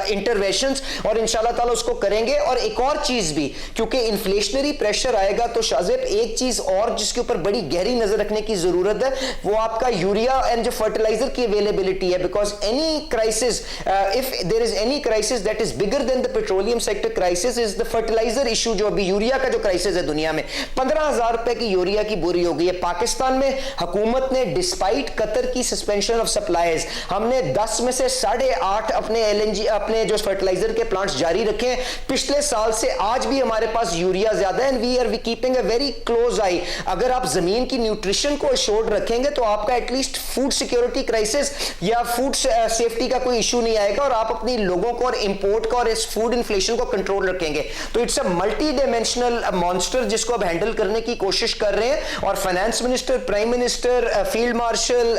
interventions और इंशाल्लाह ताला उसको करेंगे। और एक और चीज भी, क्योंकि इन्फ्लेशनरी प्रेशर आएगा, तो शाहजेब एक चीज और जिसके ऊपर बड़ी गहरी नजर रखने की जरूरत है वो आपका यूरिया एंड जो फर्टिलाइजर की अवेलेबिलिटी है। Because any crisis, if there is any crisis that is bigger than the petroleum sector crisis, is the fertiliser issue. जो अभी यूरिया का जो क्राइसिस है दुनिया में, 15,000 रुपए की यूरिया की बोरी हो गई है। पाकिस्तान में हुकूमत ने डिस्पाइट कतर की सस्पेंशन ऑफ सप्लाईज, हमने 10 में से 8.5 अपने LNG अपने जो फर्टिलाइजर के प्लांट्स जारी रखे हैं। पिछले साल से आज भी हमारे पास यूरिया ज्यादा है and we are keeping a very close eye. अगर आप जमीन की न्यूट्रिशन को एश्योर्ड रखेंगे तो आपका एटलीस्ट फूड सिक्योरिटी क्राइसिस या फूड सेफ्टी का कोई इशू नहीं आएगा और आप अपनी लोगों को और इंपोर्ट का और इस फूड इन्फ्लेशन को कंट्रोल रखेंगे। तो it's a multi dimensional monster जिसको अब हैंडल करने की कोशिश कर रहे हैं। और finance minister, prime minister, field marshal,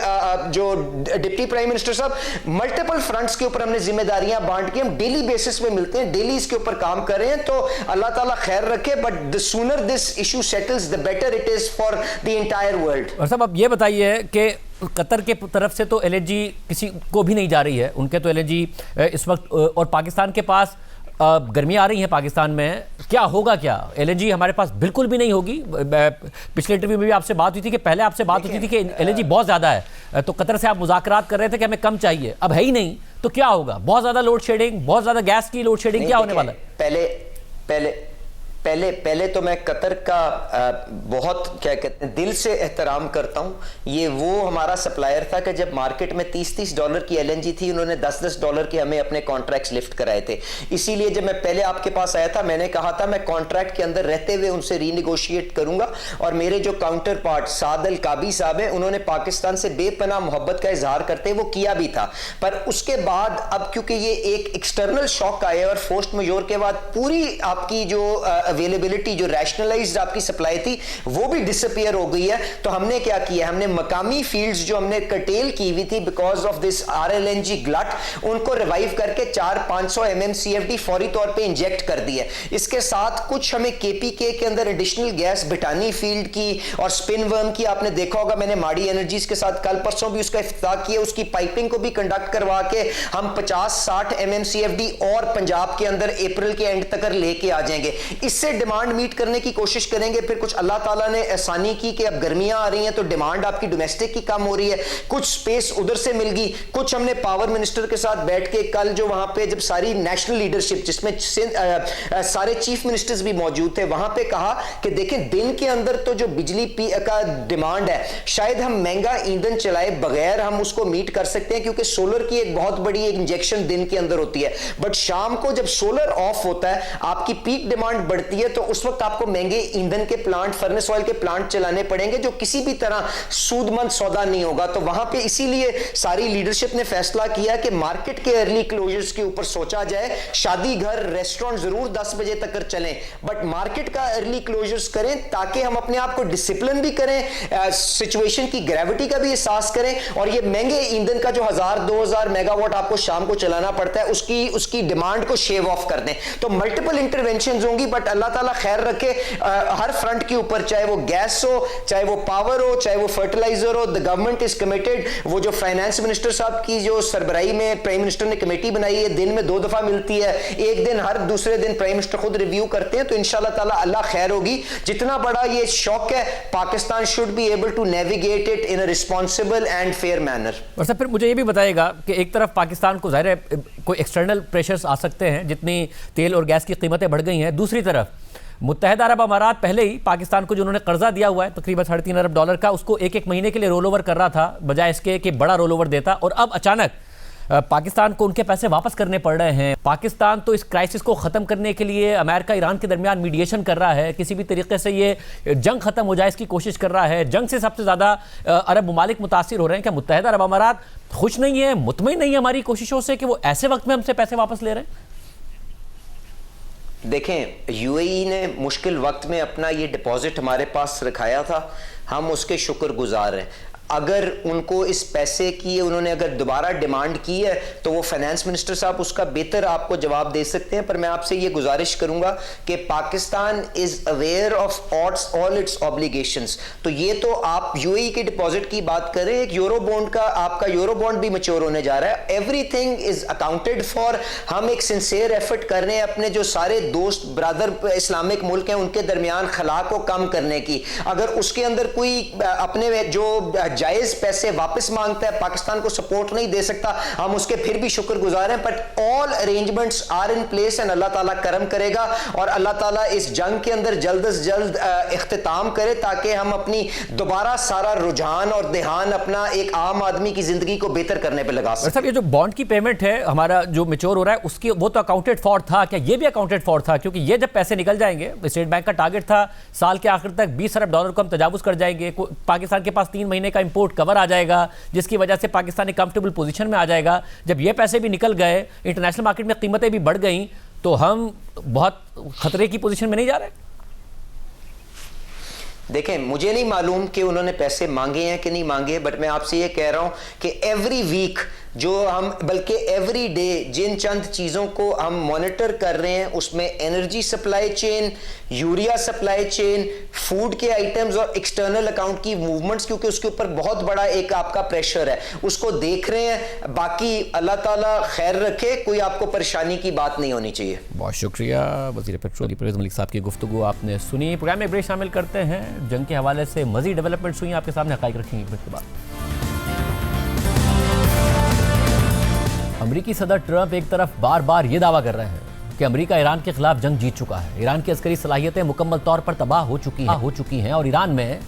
जो डिप्टी प्राइम मिनिस्टर साहब, मल्टीपल फ्रंट्स के ऊपर हमने जिम्मेदारियां बांट के हम डेली बेसिस पे मिलते हैं, डेली इसके ऊपर काम कर रहे हैं। तो अल्लाह ताला खैर रखे, but the sooner this issue settles the better it is for the entire world. और साहब अब ये बताइए कि कतर के तरफ से तो LNG किसी को भी नहीं जा रही है, उनके तो LNG इस वक्त, और पाकिस्तान के पास गर्मियाँ आ रही हैं पाकिस्तान में, क्या होगा? क्या LNG हमारे पास बिल्कुल भी नहीं होगी? पिछले इंटरव्यू में भी आपसे बात हुई थी कि पहले आपसे बात होती थी कि LNG बहुत ज़्यादा है, तो कतर से आप मुज़ाकरात कर रहे थे कि हमें कम चाहिए, अब है ही नहीं, तो क्या होगा? बहुत ज़्यादा लोड शेडिंग, बहुत ज़्यादा गैस की लोड शेडिंग, क्या होने वाला है? पहले तो मैं कतर का बहुत क्या कहते हैं दिल से एहतराम करता हूं। ये वो हमारा सप्लायर था कि जब मार्केट में $30 की LNG थी, उन्होंने $10 के हमें अपने कॉन्ट्रैक्ट्स लिफ्ट कराए थे। इसीलिए जब मैं पहले आपके पास आया था, मैंने कहा था मैं कॉन्ट्रैक्ट के अंदर रहते हुए उनसे रीनिगोशिएट करूंगा। और मेरे जो काउंटर पार्ट साद अल काबी साहब हैं, उन्होंने पाकिस्तान से बेपनाह मोहब्बत का इजहार करते वो किया भी था। पर उसके बाद अब क्योंकि ये एक एक्सटर्नल शॉक आया और फोर्स मेजोर के बाद पूरी आपकी जो अवेलेबिलिटी, जो रैशनलाइज्ड आपकी सप्लाई थी, वो भी डिसअपीयर हो गई है। तो हमने क्या किया, हमने मकामी फील्ड्स जो हमने कर्टेल की हुई थी because of this RLNG glut, उनको रिवाइव करके 400-500 MMCFD फौरी तौर पे इंजेक्ट कर दिया। इसके साथ कुछ हमें KPK के अंदर एडिशनल गैस बिटानी फील्ड की और स्पिन वर्म की, आपने देखा होगा मैंने माड़ी एनर्जीज के साथ कल परसों भी उसका इफ्तिताह किया, उसकी पाइपिंग को भी कंडक्ट करवा के हम 50-60 MMCFD और पंजाब के अंदर अप्रैल के एंड तक लेके आ जाएंगे। इससे डिमांड मीट करने की कोशिश करेंगे। फिर कुछ अल्लाह ताला ने आसानी की कि अब गर्मियां आ रही हैं तो डिमांड आपकी डोमेस्टिक की कम हो रही है, कुछ स्पेस उधर से मिल गई। कुछ हमने पावर मिनिस्टर के साथ बैठ के कल जो वहां पे जब सारी नेशनल लीडरशिप जिसमें सारे चीफ मिनिस्टर्स भी मौजूद थे, वहां पे कहा कि देखें दिन के अंदर तो जो बिजली का डिमांड है शायद हम महंगा ईंधन चलाए बगैर हम उसको मीट कर सकते हैं, क्योंकि सोलर की एक बहुत बड़ी इंजेक्शन दिन के अंदर होती है। बट शाम को जब सोलर ऑफ होता है, आपकी पीक डिमांड बढ़ती है, तो उस वक्त आपको महंगे ईंधन के प्लांट, फर्नेस ऑयल के प्लांट चलाने पड़ेंगे, जो किसी भी तरह सूदमंद सौदा नहीं होगा। तो वहां पे इसीलिए सारी लीडरशिप ने फैसला किया कि मार्केट के अर्ली क्लोजर्स के ऊपर सोचा जाए। शादी घर, रेस्टोरेंट जरूर 10 बजे तक चलें, बट मार्केट का अर्ली क्लोजर्स करें ताकि हम अपने आप को डिसिप्लिन भी करें, सिचुएशन की ग्रेविटी का भी एहसास करें। और ये महंगे ईंधन का जो 1000-2000 मेगावाट आपको शाम को चलाना पड़ता है, उसकी डिमांड को शेव ऑफ कर दें। तो मल्टीपल इंटरवेंशंस होंगी, बट अल्लाह ताला खैर रखे हर फ्रंट के ऊपर, चाहे वो गैस हो, चाहे वो पावर हो, चाहे वो फर्टिलाइजर हो, द गवर्नमेंट इज कमिटेड। वो जो फाइनेंस मिनिस्टर साहब की जो सरबराही में प्राइम मिनिस्टर ने कमेटी बनाई है, दिन में 2 दफा मिलती है, एक दिन हर दूसरे दिन प्राइम मिनिस्टर खुद रिव्यू करते हैं। तो इंशाल्लाह ताला अल्लाह खैर होगी। जितना बड़ा ये शॉक है, Pakistan should be able to navigate it in a responsible and fair manner. और सर फिर मुझे ये भी बताइएगा कि एक तरफ पाकिस्तान को ज़ाहिर है कोई एक्सटर्नल प्रेशर्स आ सकते हैं जितनी तेल और गैस की कीमतें बढ़ गई हैं, दूसरी तरफ मुत्तहिदा अरब अमारात पहले ही पाकिस्तान को जो उन्होंने कर्जा दिया हुआ है तकरीबन $3.5 अरब का, उसको एक महीने के लिए रोल ओवर कर रहा था बजाय इसके कि बड़ा रोल ओवर देता, और अब अचानक पाकिस्तान को उनके पैसे वापस करने पड़ रहे हैं। पाकिस्तान तो इस क्राइसिस को ख़त्म करने के लिए अमेरिका ईरान के दरमियान मीडिएशन कर रहा है, किसी भी तरीके से ये जंग ख़त्म हो जाए इसकी कोशिश कर रहा है। जंग से सबसे ज़्यादा अरब ममालिक मुतासिर हो रहे हैं। क्या मुत्तहिदा अरब अमारात खुश नहीं है, मुतमईन नहीं है हमारी कोशिशों से कि वो ऐसे वक्त में हमसे पैसे वापस ले रहे हैं? देखें, UAE ने मुश्किल वक्त में अपना ये डिपॉजिट हमारे पास रखाया था, हम उसके शुक्रगुजार हैं। अगर उनको इस पैसे की उन्होंने अगर दोबारा डिमांड की है तो वो फाइनेंस मिनिस्टर साहब उसका बेहतर आपको जवाब दे सकते हैं। पर मैं आपसे ये गुजारिश करूंगा कि Pakistan is aware of all it's obligations. तो ये तो आप UAE के डिपॉजिट की बात करें, एक यूरो बॉन्ड का, आपका यूरो बॉन्ड भी मैच्योर होने जा रहा है, एवरीथिंग इज अकाउंटेड फॉर। हम एक सिंसियर एफर्ट कर रहे हैं अपने जो सारे दोस्त ब्रदर इस्लामिक मुल्क हैं उनके दरमियान खला को कम करने की। अगर उसके अंदर कोई अपने जो जायज पैसे वापस मांगता है, पाकिस्तान को सपोर्ट नहीं दे सकता, हम उसके फिर भी शुक्रगुजार हैं। But all arrangements are in place and Allah ताला करम करेगा और अल्लाह ताला इस जंग के अंदर जल्द से जल्द इख्तिताम करे ताकि हम अपनी दोबारा सारा रुझान और ध्यान अपना एक आम आदमी की जिंदगी को बेहतर करने पर लगा सकें। ये जो बॉन्ड की पेमेंट है हमारा जो मैच्योर हो रहा है उसकी, वो तो अकाउंटेड फॉर था, क्या ये भी अकाउंटेड फॉर था? क्योंकि ये जब पैसे निकल जाएंगे, स्टेट बैंक का टारगेट था साल के आखिर तक $20 अरब को हम तजावुज कर जाएंगे, पाकिस्तान के पास 3 महीने का इंपोर्ट कवर आ जाएगा, जिसकी वजह से पाकिस्तान एक कंफर्टेबल पोजीशन में आ जाएगा। जब ये पैसे भी निकल गए, इंटरनेशनल मार्केट में कीमतें भी बढ़ गई, तो हम बहुत खतरे की पोजीशन में नहीं जा रहे? देखें, मुझे नहीं मालूम कि उन्होंने पैसे मांगे हैं कि नहीं मांगे, बट मैं आपसे ये कह रहा हूं कि एवरी वीक जो हम, बल्कि एवरी डे जिन चंद चीज़ों को हम मॉनिटर कर रहे हैं उसमें energy supply chain, urea supply chain, food के आइटम्स और एक्सटर्नल अकाउंट की मूवमेंट्स, क्योंकि उसके ऊपर बहुत बड़ा एक आपका प्रेशर है, उसको देख रहे हैं। बाकी अल्लाह ताला खैर रखे, कोई आपको परेशानी की बात नहीं होनी चाहिए। बहुत शुक्रिया वज़ीर पेट्रोल परवेज़ मलिक साहब की गुफ्तगू आपने सुनी। प्रोग्राम में ब्रेक शामिल करते हैं, जंग के हवाले से मज़ीद डेवलपमेंट्स हुई आपके सामने हक़ाइक़ रखेंगे ब्रेक के बाद। अमेरिकी सदर ट्रंप एक तरफ बार बार ये दावा कर रहे हैं कि अमेरिका ईरान के खिलाफ जंग जीत चुका है। ईरान की अस्करी सलाहियतें मुकम्मल तौर पर तबाह हो चुकी हैं और ईरान में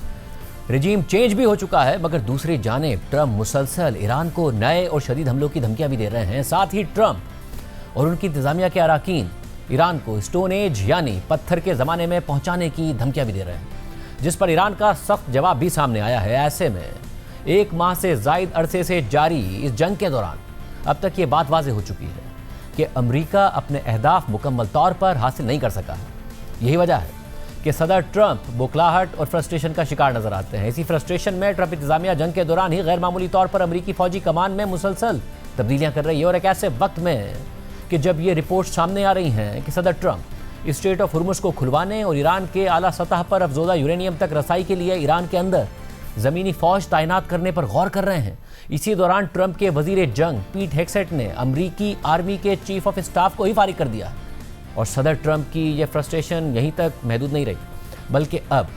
रिजीम चेंज भी हो चुका है। मगर दूसरी जानिब ट्रंप मुसलसल ईरान को नए और शदीद हमलों की धमकियां भी दे रहे हैं। साथ ही ट्रंप और उनकी इंतजामिया के अराकीन ईरान को स्टोन एज यानी पत्थर के ज़माने में पहुंचाने की धमकियां भी दे रहे हैं, जिस पर ईरान का सख्त जवाब भी सामने आया है। ऐसे में 1 माह से ज़ायद अरसे से जारी इस जंग के दौरान अब तक ये बात वाज़ेह हो चुकी है कि अमेरिका अपने अहदाफ मुकम्मल तौर पर हासिल नहीं कर सका है। यही वजह है कि सदर ट्रंप बौखलाहट और फ्रस्ट्रेशन का शिकार नजर आते हैं। इसी फ्रस्ट्रेशन में ट्रंप इंतजामिया जंग के दौरान ही गैर मामूली तौर पर अमेरिकी फौजी कमान में मुसलसल तब्दीलियां कर रही है। और एक ऐसे वक्त में कि जब ये रिपोर्ट सामने आ रही हैं कि सदर ट्रंप स्ट्रेट ऑफ हुर्मुज़ को खुलवाने और ईरान के आला सतह पर अफजोदा यूरेनियम तक रसाई के लिए ईरान के अंदर ज़मीनी फ़ौज तैनात करने पर गौर कर रहे हैं। इसी दौरान ट्रंप के वजीर जंग पीट हेगसेट ने अमरीकी आर्मी के चीफ ऑफ स्टाफ को ही फारिग कर दिया। और सदर ट्रंप की यह फ्रस्ट्रेशन यहीं तक महदूद नहीं रही, बल्कि अब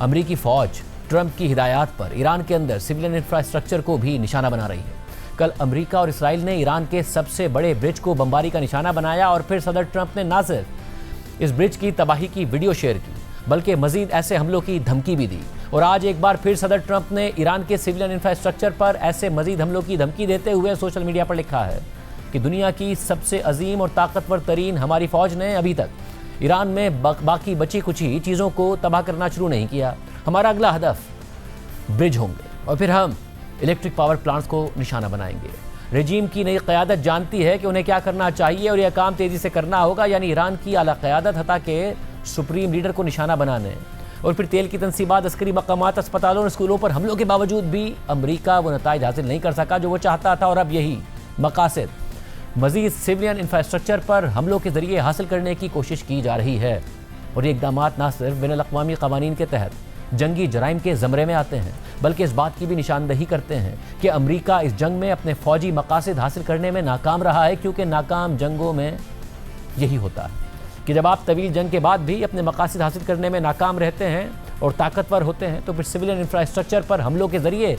अमरीकी फ़ौज ट्रंप की हिदायत पर ईरान के अंदर सिविलियन इंफ्रास्ट्रक्चर को भी निशाना बना रही है। कल अमेरिका और इसराइल ने ईरान के सबसे बड़े ब्रिज को बमबारी का निशाना बनाया और फिर सदर ट्रंप ने ना सिर्फ इस ब्रिज की तबाही की वीडियो शेयर की, बल्कि मजीद ऐसे हमलों की धमकी भी दी। और आज एक बार फिर सदर ट्रंप ने ईरान के सिविलियन इंफ्रास्ट्रक्चर पर ऐसे मजीद हमलों की धमकी देते हुए सोशल मीडिया पर लिखा है कि दुनिया की सबसे अजीम और ताकतवर तरीन हमारी फ़ौज ने अभी तक ईरान में बाकी बची कुछ ही चीज़ों को तबाह करना शुरू नहीं किया। हमारा अगला हदफ ब्रिज होंगे और फिर हम इलेक्ट्रिक पावर प्लांट्स को निशाना बनाएंगे। रजीम की नई क़यादत जानती है कि उन्हें क्या करना चाहिए और यह काम तेज़ी से करना होगा, यानी ईरान की आला क़यादत हता के सुप्रीम लीडर को निशाना बनाने और फिर तेल की तनसीबात, अस्करी मकामात, अस्पतालों और स्कूलों पर हमलों के बावजूद भी अमरीका वो नताइज हासिल नहीं कर सका जो वो चाहता था। और अब यही मकासद मज़ीद सिविलियन इंफ्रास्ट्रक्चर पर हमलों के ज़रिए हासिल करने की कोशिश की जा रही है। और ये इक़दाम न सिर्फ बैनुल-अक़वामी क़वानीन के तहत जंगी जराइम के ज़मरे में आते हैं, बल्कि इस बात की भी निशानदही करते हैं कि अमरीका इस जंग में अपने फ़ौजी मकासद हासिल करने में नाकाम रहा है। क्योंकि नाकाम जंगों में यही होता है कि जब आप तवील जंग के बाद भी अपने मकासद हासिल करने में नाकाम रहते हैं और ताकतवर होते हैं, तो फिर सिविलियन इंफ्रास्ट्रक्चर पर हमलों के ज़रिए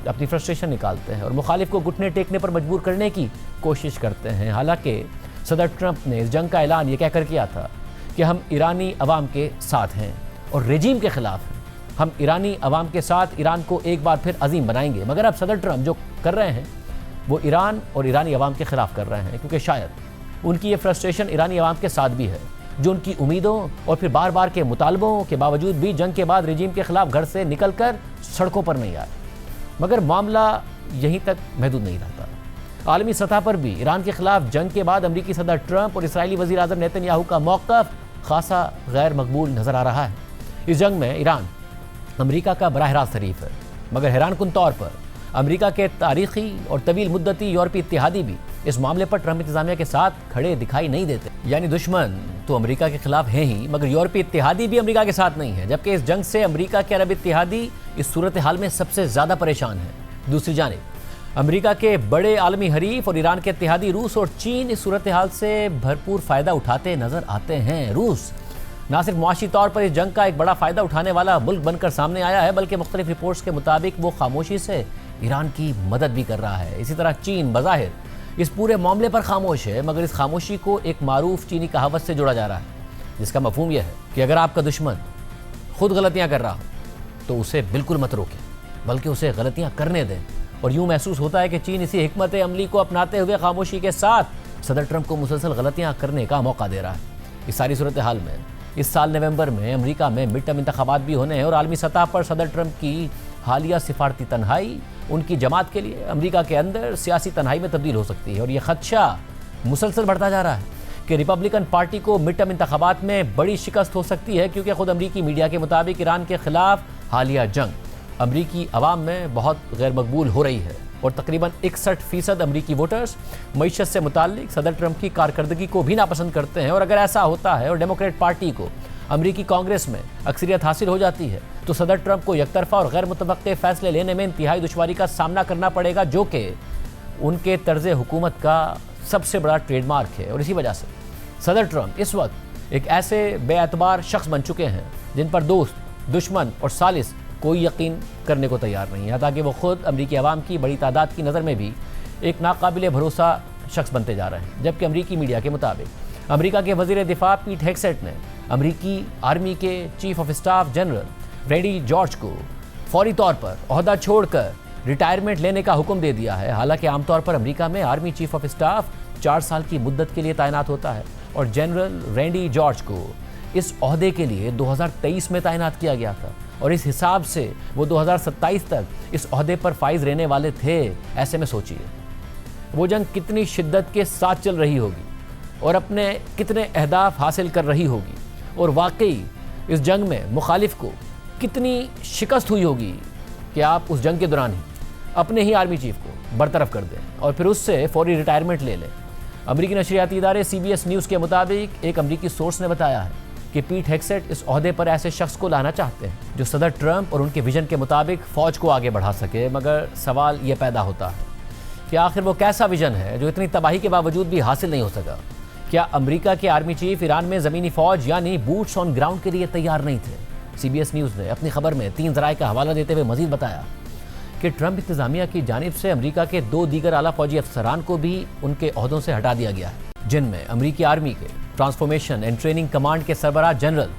अपनी फ्रस्ट्रेशन निकालते हैं और मुखालिफ को घुटने टेकने पर मजबूर करने की कोशिश करते हैं। हालांकि सदर ट्रंप ने इस जंग का ऐलान ये कहकर किया था कि हम ईरानी अवाम के साथ हैं और रेजीम के ख़िलाफ़ हैं। हम ईरानी अवाम के साथ ईरान को एक बार फिर अजीम बनाएंगे। मगर अब सदर ट्रंप जो कर रहे हैं वो ईरान और ईरानी अवाम के ख़िलाफ़ कर रहे हैं, क्योंकि शायद उनकी ये फ्रस्ट्रेशन ईरानी अवाम के साथ भी है, जो उनकी उम्मीदों और फिर बार बार के मुतालबों के बावजूद भी जंग के बाद रेजीम के ख़िलाफ़ घर से निकल कर सड़कों पर नहीं आए। मगर मामला यहीं तक महदूद नहीं रहता। आलमी सतह पर भी ईरान के ख़िलाफ़ जंग के बाद अमरीकी सदर ट्रंप और इसराइली वज़ीर आज़म नेतन्याहू का मौक़िफ़ खासा गैर मकबूल नज़र आ रहा है। इस जंग में ईरान अमरीका का बराह रास्त हरीफ है, मगर हैरानकुन तौर पर अमरीका के तारीख़ी और तवील मुद्दती यूरोपीय इत्तेहादी भी इस मामले पर ट्रंप इंतज़ामिया के साथ खड़े दिखाई नहीं देते। यानी दुश्मन तो अमरीका के खिलाफ हैं ही, मगर यूरोपीय इत्तेहादी भी अमरीका के साथ नहीं है। जबकि इस जंग से अमरीका के अरब इत्तेहादी इस सूरत हाल में सबसे ज़्यादा परेशान है। दूसरी जानिब अमरीका के बड़े आलमी हरीफ और ईरान के इत्तेहादी रूस और चीन इस सूरत हाल से भरपूर फ़ायदा उठाते नज़र आते हैं। रूस ना सिर्फ मुआशी तौर पर इस जंग का एक बड़ा फ़ायदा उठाने वाला मुल्क बनकर सामने आया है, बल्कि मुख्तलिफ रिपोर्ट्स के मुताबिक वो खामोशी से ईरान की मदद भी कर रहा है। इसी तरह चीन बज़ाहिर इस पूरे मामले पर खामोश है, मगर इस खामोशी को एक मारूफ चीनी कहावत से जोड़ा जा रहा है, जिसका मफहूम यह है कि अगर आपका दुश्मन खुद गलतियां कर रहा हो तो उसे बिल्कुल मत रोकें, बल्कि उसे गलतियां करने दें। और यूँ महसूस होता है कि चीन इसी हिकमत अमली को अपनाते हुए खामोशी के साथ सदर ट्रंप को मुसलसल गलतियां करने का मौका दे रहा है। इस सारी सूरत हाल में इस साल नवंबर में अमेरिका में मिड टर्म इंतखाबात भी होने हैं और आलमी सतह पर सदर ट्रंप की हालिया सिफारती तन्हाई उनकी जमात के लिए अमेरिका के अंदर सियासी तन्हाई में तब्दील हो सकती है। और यह खदशा मुसलसल बढ़ता जा रहा है कि रिपब्लिकन पार्टी को मिड टर्म इंतखाबात में बड़ी शिकस्त हो सकती है, क्योंकि खुद अमरीकी मीडिया के मुताबिक ईरान के खिलाफ हालिया जंग अमरीकी अवाम में बहुत गैर मकबूल हो रही है और तकरीबन 61% अमरीकी वोटर्स मईशत से मुताल्लिक सदर ट्रंप की कारकर्दगी को भी नापसंद करते हैं। और अगर ऐसा होता है और डेमोक्रेट पार्टी को अमरीकी कांग्रेस में अक्सरियत हासिल हो जाती है, तो सदर ट्रंप को एकतरफा और गैर मुतवक्के फैसले लेने में इंतहाई दुश्वारी का सामना करना पड़ेगा, जो कि उनके तर्ज हुकूमत का सबसे बड़ा ट्रेडमार्क है। और इसी वजह से सदर ट्रंप इस वक्त एक ऐसे बेअतबार शख्स बन चुके हैं जिन पर दोस्त, दुश्मन और सालिस कोई यकीन करने को तैयार नहीं है, ताकि वो खुद अमरीकी अवाम की बड़ी तादाद की नज़र में भी एक नाकाबिले भरोसा शख्स बनते जा रहे हैं। जबकि अमरीकी मीडिया के मुताबिक अमेरिका के वजीर दिफा पीट हेग्सेट ने अमेरिकी आर्मी के chief of staff general Randy George को फौरी तौर पर ओहदा छोड़कर रिटायरमेंट लेने का हुक्म दे दिया है। हालांकि आमतौर पर अमेरिका में आर्मी चीफ ऑफ स्टाफ 4 साल की मुद्दत के लिए तैनात होता है और जनरल रैंडी जॉर्ज को इस ओहदे के लिए 2023 में तैनात किया गया था और इस हिसाब से वो 2027 तक इस ओहदे पर फाइज रहने वाले थे। ऐसे में सोचिए वो जंग कितनी शिद्दत के साथ चल रही होगी और अपने कितने अहदाफ हासिल कर रही होगी और वाकई इस जंग में मुखालिफ को कितनी शिकस्त हुई होगी कि आप उस जंग के दौरान ही अपने ही आर्मी चीफ को बरतरफ कर दें और फिर उससे फौरी रिटायरमेंट ले लें। अमेरिकी नशरियाती इदारे CBS न्यूज़ के मुताबिक एक अमेरिकी सोर्स ने बताया है कि पीट हेग्सेट इस ओहदे पर ऐसे शख्स को लाना चाहते हैं जो सदर ट्रंप और उनके विजन के मुताबिक फ़ौज को आगे बढ़ा सके। मगर सवाल ये पैदा होता है कि आखिर वो कैसा विजन है जो इतनी तबाही के बावजूद भी हासिल नहीं हो सका। क्या अमेरिका के आर्मी चीफ ईरान में ज़मीनी फ़ौज यानी बूट्स ऑन ग्राउंड के लिए तैयार नहीं थे? CBS न्यूज़ ने अपनी खबर में 3 ज़राए का हवाला देते हुए मजीद बताया कि ट्रंप इंतज़ामिया की जानिब से अमेरिका के 2 दीगर आला फौजी अफसरान को भी उनके ओहदों से हटा दिया गया है, जिनमें अमेरिकी आर्मी के ट्रांसफॉर्मेशन एंड ट्रेनिंग कमांड के सरबराह जनरल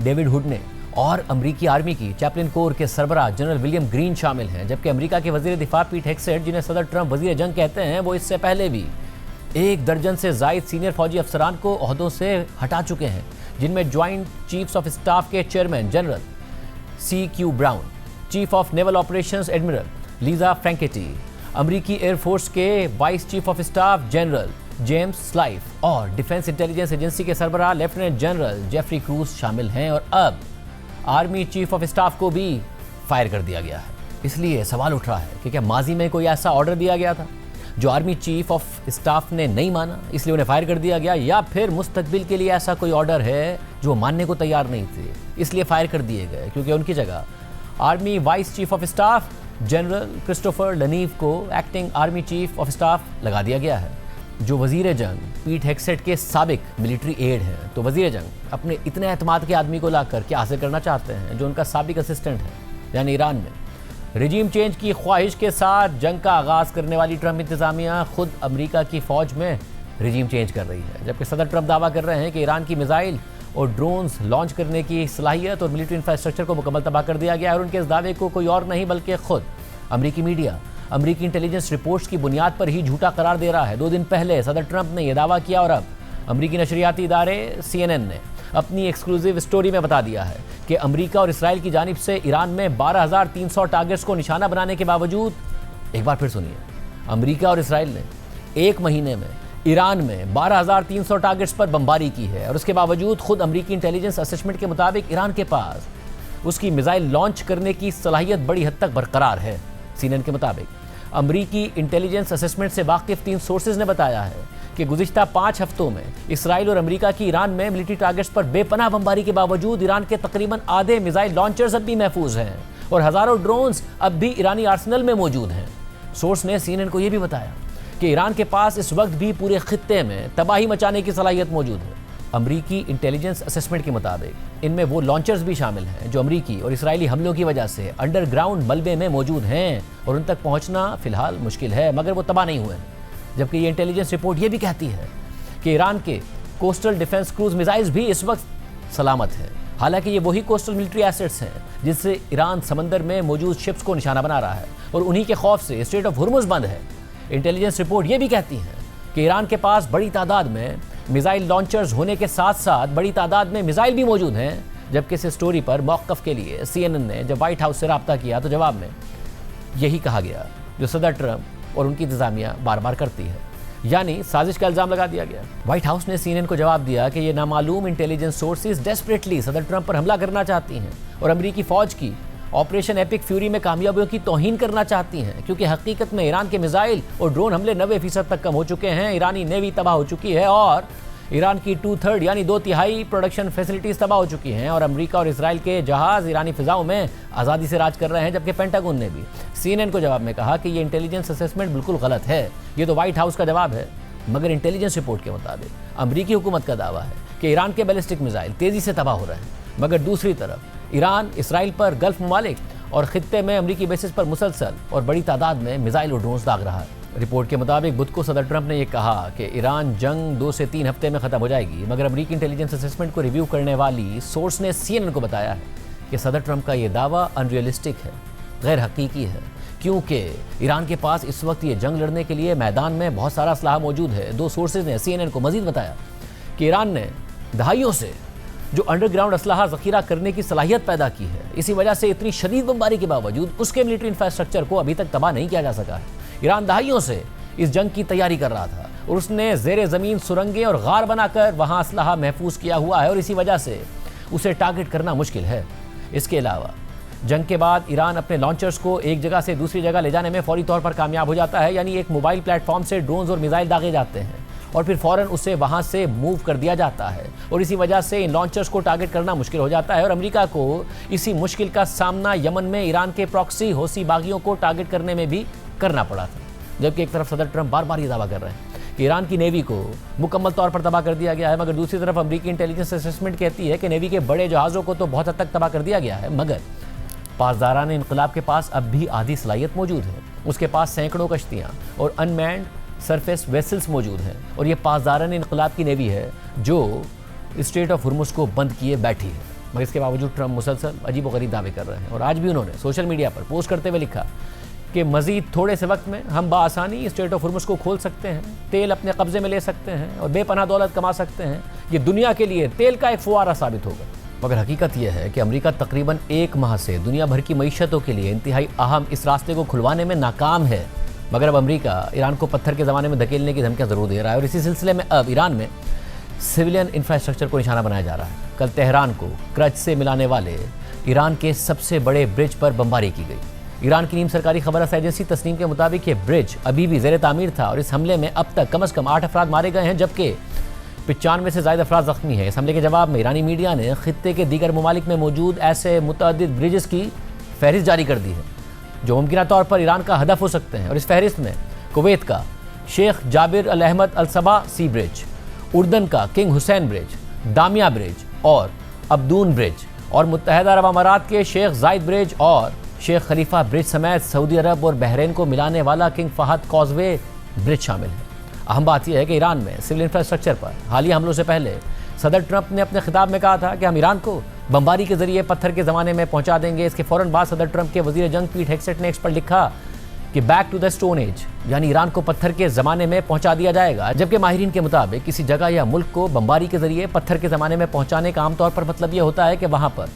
डेविड हुडने और अमेरिकी आर्मी की चैपलिन कोर के सरबराह जनरल विलियम ग्रीन शामिल हैं। जबकि अमेरिका के वजीर दिफा पीट हेग्सेट, जिन्हें सदर ट्रंप वजीर जंग कहते हैं, वो इससे पहले भी 1 दर्जन से जायद सीनियर फौजी अफसरान को ओहदों से हटा चुके हैं, जिनमें ज्वाइंट चीफ्स ऑफ स्टाफ के chairman general CQ Brown, chief of naval operations admiral Lisa Franchetti, अमेरिकी एयरफोर्स के vice chief of staff general James Slife और डिफेंस इंटेलिजेंस एजेंसी के सरबराह लेफ्टिनेंट जनरल जेफरी क्रूज शामिल हैं। और अब आर्मी चीफ ऑफ स्टाफ को भी फायर कर दिया गया है। इसलिए सवाल उठ रहा है कि क्या माजी में कोई ऐसा ऑर्डर दिया गया था जो आर्मी चीफ ऑफ स्टाफ ने नहीं माना, इसलिए उन्हें फायर कर दिया गया, या फिर मुस्तकबिल के लिए ऐसा कोई ऑर्डर है जो मानने को तैयार नहीं थे, इसलिए फायर कर दिए गए क्योंकि उनकी जगह army vice chief of staff general Christopher LaNeve को acting army chief of staff लगा दिया गया है, जो वजीर जंग पीट हेग्सेट के साबिक मिलिट्री एड हैं। तो वजीर जंग अपने इतने एतमाद के आदमी को लाकर क्या हासिल करना चाहते हैं, जो उनका साबिक असिस्टेंट है, यानी ईरान में रिजीम चेंज की ख्वाहिश के साथ जंग का आगाज़ करने वाली ट्रंप इंतज़ामिया खुद अमेरिका की फ़ौज में रिजीम चेंज कर रही है। जबकि सदर ट्रंप दावा कर रहे हैं कि ईरान की मिसाइल और ड्रोन्स लॉन्च करने की सलाहियत और मिलिट्री इंफ्रास्ट्रक्चर को मुकम्मल तबाह कर दिया गया है। और उनके इस दावे को कोई और नहीं बल्कि खुद अमेरिकी मीडिया अमेरिकी इंटेलिजेंस रिपोर्ट्स की बुनियाद पर ही झूठा करार दे रहा है। 2 दिन पहले सदर ट्रंप ने यह दावा किया और अब अमेरिकी नशरियाती इदारे CNN ने अपनी एक्सक्लूसिव स्टोरी में बता दिया है कि अमेरिका और इसराइल की जानिब से ईरान में 12,300 टारगेट्स को निशाना बनाने के बावजूद, एक बार फिर सुनिए, अमेरिका और इसराइल ने 1 महीने में ईरान में 12,300 टारगेट्स पर बमबारी की है। और उसके बावजूद खुद अमेरिकी इंटेलिजेंस असेसमेंट के मुताबिक ईरान के पास उसकी मिसाइल लॉन्च करने की सलाहियत बड़ी हद तक बरकरार है। CNN के मुताबिक अमेरिकी इंटेलिजेंस असेसमेंट से वाकिफ 3 सोर्सेज ने बताया है कि गुज़िश्ता 5 हफ्तों में इसराइल और अमेरिका की ईरान में मिलिट्री टारगेट्स पर बेपनाह बमबारी के बावजूद ईरान के तकरीबन आधे मिसाइल लॉन्चर्स अब भी महफूज हैं और हज़ारों ड्रोन्स अब भी ईरानी आर्सेनल में मौजूद हैं। सोर्स ने CNN को यह भी बताया कि ईरान के पास इस वक्त भी पूरे खित्ते में तबाही मचाने की सलाहियत मौजूद है। अमेरिकी इंटेलिजेंस असेसमेंट के मुताबिक इनमें वो लॉन्चर्स भी शामिल हैं जो अमेरिकी और इसराइली हमलों की वजह से अंडरग्राउंड मलबे में मौजूद हैं और उन तक पहुंचना फिलहाल मुश्किल है, मगर वो तबाह नहीं हुए हैं। जबकि ये इंटेलिजेंस रिपोर्ट ये भी कहती है कि ईरान के कोस्टल डिफेंस क्रूज मिसाइल्स भी इस वक्त सलामत हैं। हालांकि ये वही कोस्टल मिलिट्री एसेट्स हैं जिससे ईरान समंदर में मौजूद शिप्स को निशाना बना रहा है और उन्हीं के खौफ से स्ट्रेट ऑफ हुर्मुज़ बंद है। इंटेलिजेंस रिपोर्ट ये भी कहती है कि ईरान के पास बड़ी तादाद में मिसाइल लॉन्चर्स होने के साथ साथ बड़ी तादाद में मिसाइल भी मौजूद हैं। जबकि इस स्टोरी पर मौक़िफ़ के लिए CNN ने जब व्हाइट हाउस से रब्ता किया तो जवाब में यही कहा गया जो सदर ट्रंप और उनकी इंतज़ामिया बार बार करती है, यानी साजिश का इल्ज़ाम लगा दिया गया। व्हाइट हाउस ने CNN को जवाब दिया कि ये नामालूम इंटेलिजेंस सोर्सेज डेस्परेटली सदर ट्रंप पर हमला करना चाहती हैं और अमेरिकी फ़ौज की ऑपरेशन एपिक फ्यूरी में कामयाबियों की तौहीन करना चाहती हैं, क्योंकि हकीकत में ईरान के मिसाइल और ड्रोन हमले 90% तक कम हो चुके हैं, ईरानी नेवी तबाह हो चुकी है और ईरान की 2/3 यानी 2/3 प्रोडक्शन फैसिलिटीज़ तबाह हो चुकी हैं और अमेरिका और इसराइल के जहाज़ ईरानी फ़िज़ाओं में आज़ादी से राज कर रहे हैं। जबकि पेंटागन ने भी CNN को जवाब में कहा कि ये इंटेलिजेंस असेसमेंट बिल्कुल गलत है। ये तो व्हाइट हाउस का जवाब है, मगर इंटेलिजेंस रिपोर्ट के मुताबिक अमेरिकी हुकूमत का दावा है कि ईरान के बैलिस्टिक मिसाइल तेज़ी से तबाह हो रहे हैं, मगर दूसरी तरफ ईरान इसराइल पर गल्फ ममालिक और खित्ते में अमेरिकी बेसिस पर मुसलसल और बड़ी तादाद में मिसाइल और ड्रोन्स दाग रहा है। रिपोर्ट के मुताबिक बुध को सदर ट्रंप ने यह कहा कि ईरान जंग 2 से 3 हफ्ते में ख़त्म हो जाएगी, मगर अमेरिकी इंटेलिजेंस असेसमेंट को रिव्यू करने वाली सोर्स ने CNN को बताया है कि सदर ट्रंप का ये दावा अनरियलिस्टिक है, गैर हकीकी है, क्योंकि ईरान के पास इस वक्त ये जंग लड़ने के लिए मैदान में बहुत सारा असलाह मौजूद है। 2 सोर्सेज ने CNN को मजीद बताया कि ईरान ने दहाइयों से जो अंडरग्राउंड असलाह ज़ख़ीरा करने की सलाहियत पैदा की है, इसी वजह से इतनी शदीद बमबारी के बावजूद उसके मिलिट्री इंफ्रास्ट्रक्चर को अभी तक तबाह नहीं किया जा सका है। ईरान दहाइयों से इस जंग की तैयारी कर रहा था और उसने ज़ेरे ज़मीन सुरंगें और गार बनाकर वहाँ असलाह महफूज किया हुआ है और इसी वजह से उसे टारगेट करना मुश्किल है। इसके अलावा जंग के बाद ईरान अपने लॉन्चर्स को एक जगह से दूसरी जगह ले जाने में फौरी तौर पर कामयाब हो जाता है, यानी एक मोबाइल प्लेटफॉर्म से ड्रोन्स और मिसाइल दागे जाते हैं और फिर फ़ौरन उसे वहाँ से मूव कर दिया जाता है और इसी वजह से इन लॉन्चर्स को टारगेट करना मुश्किल हो जाता है और अमेरिका को इसी मुश्किल का सामना यमन में ईरान के प्रॉक्सी हौसी बागियों को टारगेट करने में भी करना पड़ा था। जबकि एक तरफ सदर ट्रंप बार बार ये दावा कर रहे हैं कि ईरान की नेवी को मुकम्मल तौर पर तबाह कर दिया गया है, मगर दूसरी तरफ अमेरिकी इंटेलिजेंस असेसमेंट कहती है कि नेवी के बड़े जहाज़ों को तो बहुत हद तक तबाह कर दिया गया है, मगर पासदारान इनकलाब के पास अब भी आधी सलाहियत मौजूद है। उसके पास सैकड़ों कश्तियाँ और अनमैन्ड सरफेस वेसल्स मौजूद हैं और ये पासदारान इनकलाब की नेवी है जो स्ट्रेट ऑफ हुर्मुज़ को बंद किए बैठी है। मगर इसके बावजूद ट्रंप मुसलसल अजीब व गरीब दावे कर रहे हैं और आज भी उन्होंने सोशल मीडिया पर पोस्ट करते हुए लिखा कि मज़ीद थोड़े से वक्त में हम बाआसानी स्ट्रेट ऑफ हुर्मुज़ को खोल सकते हैं, तेल अपने कब्ज़े में ले सकते हैं और बेपनाह दौलत कमा सकते हैं। ये दुनिया के लिए तेल का एक फुवारा साबित होगा। मगर हकीकत यह है कि अमेरिका तकरीबन 1 माह से दुनिया भर की मईशतों के लिए इंतहाई अहम इस रास्ते को खुलवाने में नाकाम है। मगर अब अमेरिका ईरान को पत्थर के ज़माने में धकेलने की धमकियाँ ज़रूर दे रहा है और इसी सिलसिले में अब ईरान में सिविलियन इंफ्रास्ट्रक्चर को निशाना बनाया जा रहा है। कल तेहरान को करज से मिलाने वाले ईरान के सबसे बड़े ब्रिज पर बमबारी की गई। ईरान की नीम सरकारी खबर एजेंसी तस्नीम के मुताबिक ये ब्रिज अभी भी ज़ेर तामीर था और इस हमले में अब तक कम से कम 8 अफराद मारे गए हैं, जबकि 95 से ज़ायद अफराद ज़ख्मी हैं। इस हमले के जवाब में ईरानी मीडिया ने खित्ते के दीगर ममालिक में मौजूद ऐसे मुतअद्दिद ब्रिजेस की फहरिस्त जारी कर दी है जो मुमकिन तौर पर ईरान का हदफ हो सकते हैं और इस फहरिस्त में कुवैत का शेख जाबिर अल अहमद अल सबा सी ब्रिज, उर्दन का किंग हुसैन ब्रिज, दामिया ब्रिज और अब्दून ब्रिज और मुत्तहदा अरब अमारात के शेख जायद ब्रिज और शेख खलीफा ब्रिज समेत सऊदी अरब और बहरीन को मिलाने वाला किंग फहद कॉजवे ब्रिज शामिल है। अहम बात यह है कि ईरान में सिविल इंफ्रास्ट्रक्चर पर हालिया हमलों से पहले सदर ट्रंप ने अपने खिताब में कहा था कि हम ईरान को बमबारी के जरिए पत्थर के ज़माने में पहुंचा देंगे। इसके फ़ौरन बाद सदर ट्रंप के वज़ीर जंग पीट हेगसेट ने एक्स पर लिखा कि back to the stone age, यानी ईरान को पत्थर के ज़माने में पहुंचा दिया जाएगा। जबकि माहिरीन के मुताबिक किसी जगह या मुल्क को बमबारी के जरिए पत्थर के ज़माने में पहुँचाने का आमतौर पर मतलब यह होता है कि वहाँ पर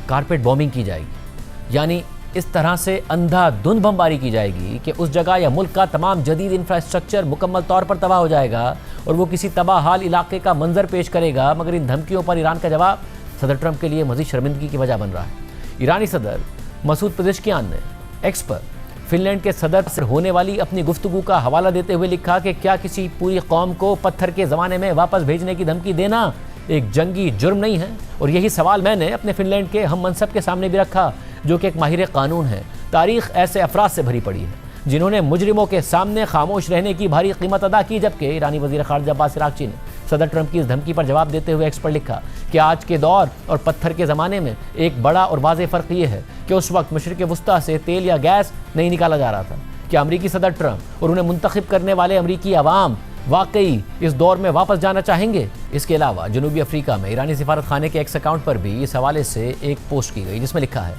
कारपेट बॉम्बिंग की जाएगी, यानी इस तरह से अंधाधुंध बमबारी की जाएगी कि उस जगह या मुल्क का तमाम जदीद इंफ्रास्ट्रक्चर मुकम्मल तौर पर तबाह हो जाएगा और वो किसी तबाह हाल इलाके का मंजर पेश करेगा। मगर इन धमकियों पर ईरान का जवाब सदर ट्रंप के लिए मज़ीद शर्मिंदगी की वजह बन रहा है। ईरानी सदर मसूद पेज़ेश्कियान ने एक्स पर फिनलैंड के सदर से होने वाली अपनी गुफ्तगू का हवाला देते हुए लिखा कि क्या किसी पूरी कौम को पत्थर के ज़माने में वापस भेजने की धमकी देना एक जंगी जुर्म नहीं है? और यही सवाल मैंने अपने फिनलैंड के हम मनसब के सामने भी रखा, जो कि एक माहिर कानून है। तारीख़ ऐसे अफराद से भरी पड़ी है जिन्होंने मुजरिमों के सामने खामोश रहने की भारी कीमत अदा की। जबकि ईरानी वज़ीर ख़ारिजा अब्बास अराग़ची ने सदर ट्रंप की इस धमकी पर जवाब देते हुए एक्स पर लिखा कि आज के दौर और पत्थर के ज़माने में एक बड़ा और वाज़ेह फ़र्क ये है कि उस वक्त मशरिक़ वस्ता से तेल या गैस नहीं निकाला जा रहा था। कि अमरीकी सदर ट्रंप और उन्हें मुंतखब करने वाले अमरीकी अवाम वाकई इस दौर में वापस जाना चाहेंगे? इसके अलावा जनूबी अफ्रीका में ईरानी सिफारत खाने के एक्स अकाउंट पर भी इस हवाले से एक पोस्ट की गई जिसमें लिखा है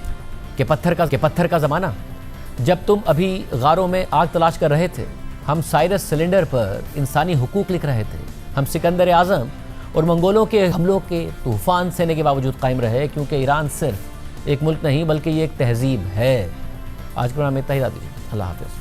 कि पत्थर का ज़माना, जब तुम अभी गारों में आग तलाश कर रहे थे, हम साइरस सिलेंडर पर इंसानी हुकूक लिख रहे थे, हम सिकंदर आज़म और मंगोलों के हमलों के तूफ़ान सहने के बावजूद कायम रहे, क्योंकि ईरान सिर्फ एक मुल्क नहीं बल्कि ये एक तहजीब है। आज के प्रोग्राम में इतना ही। अल्लाह हाफ़िज़।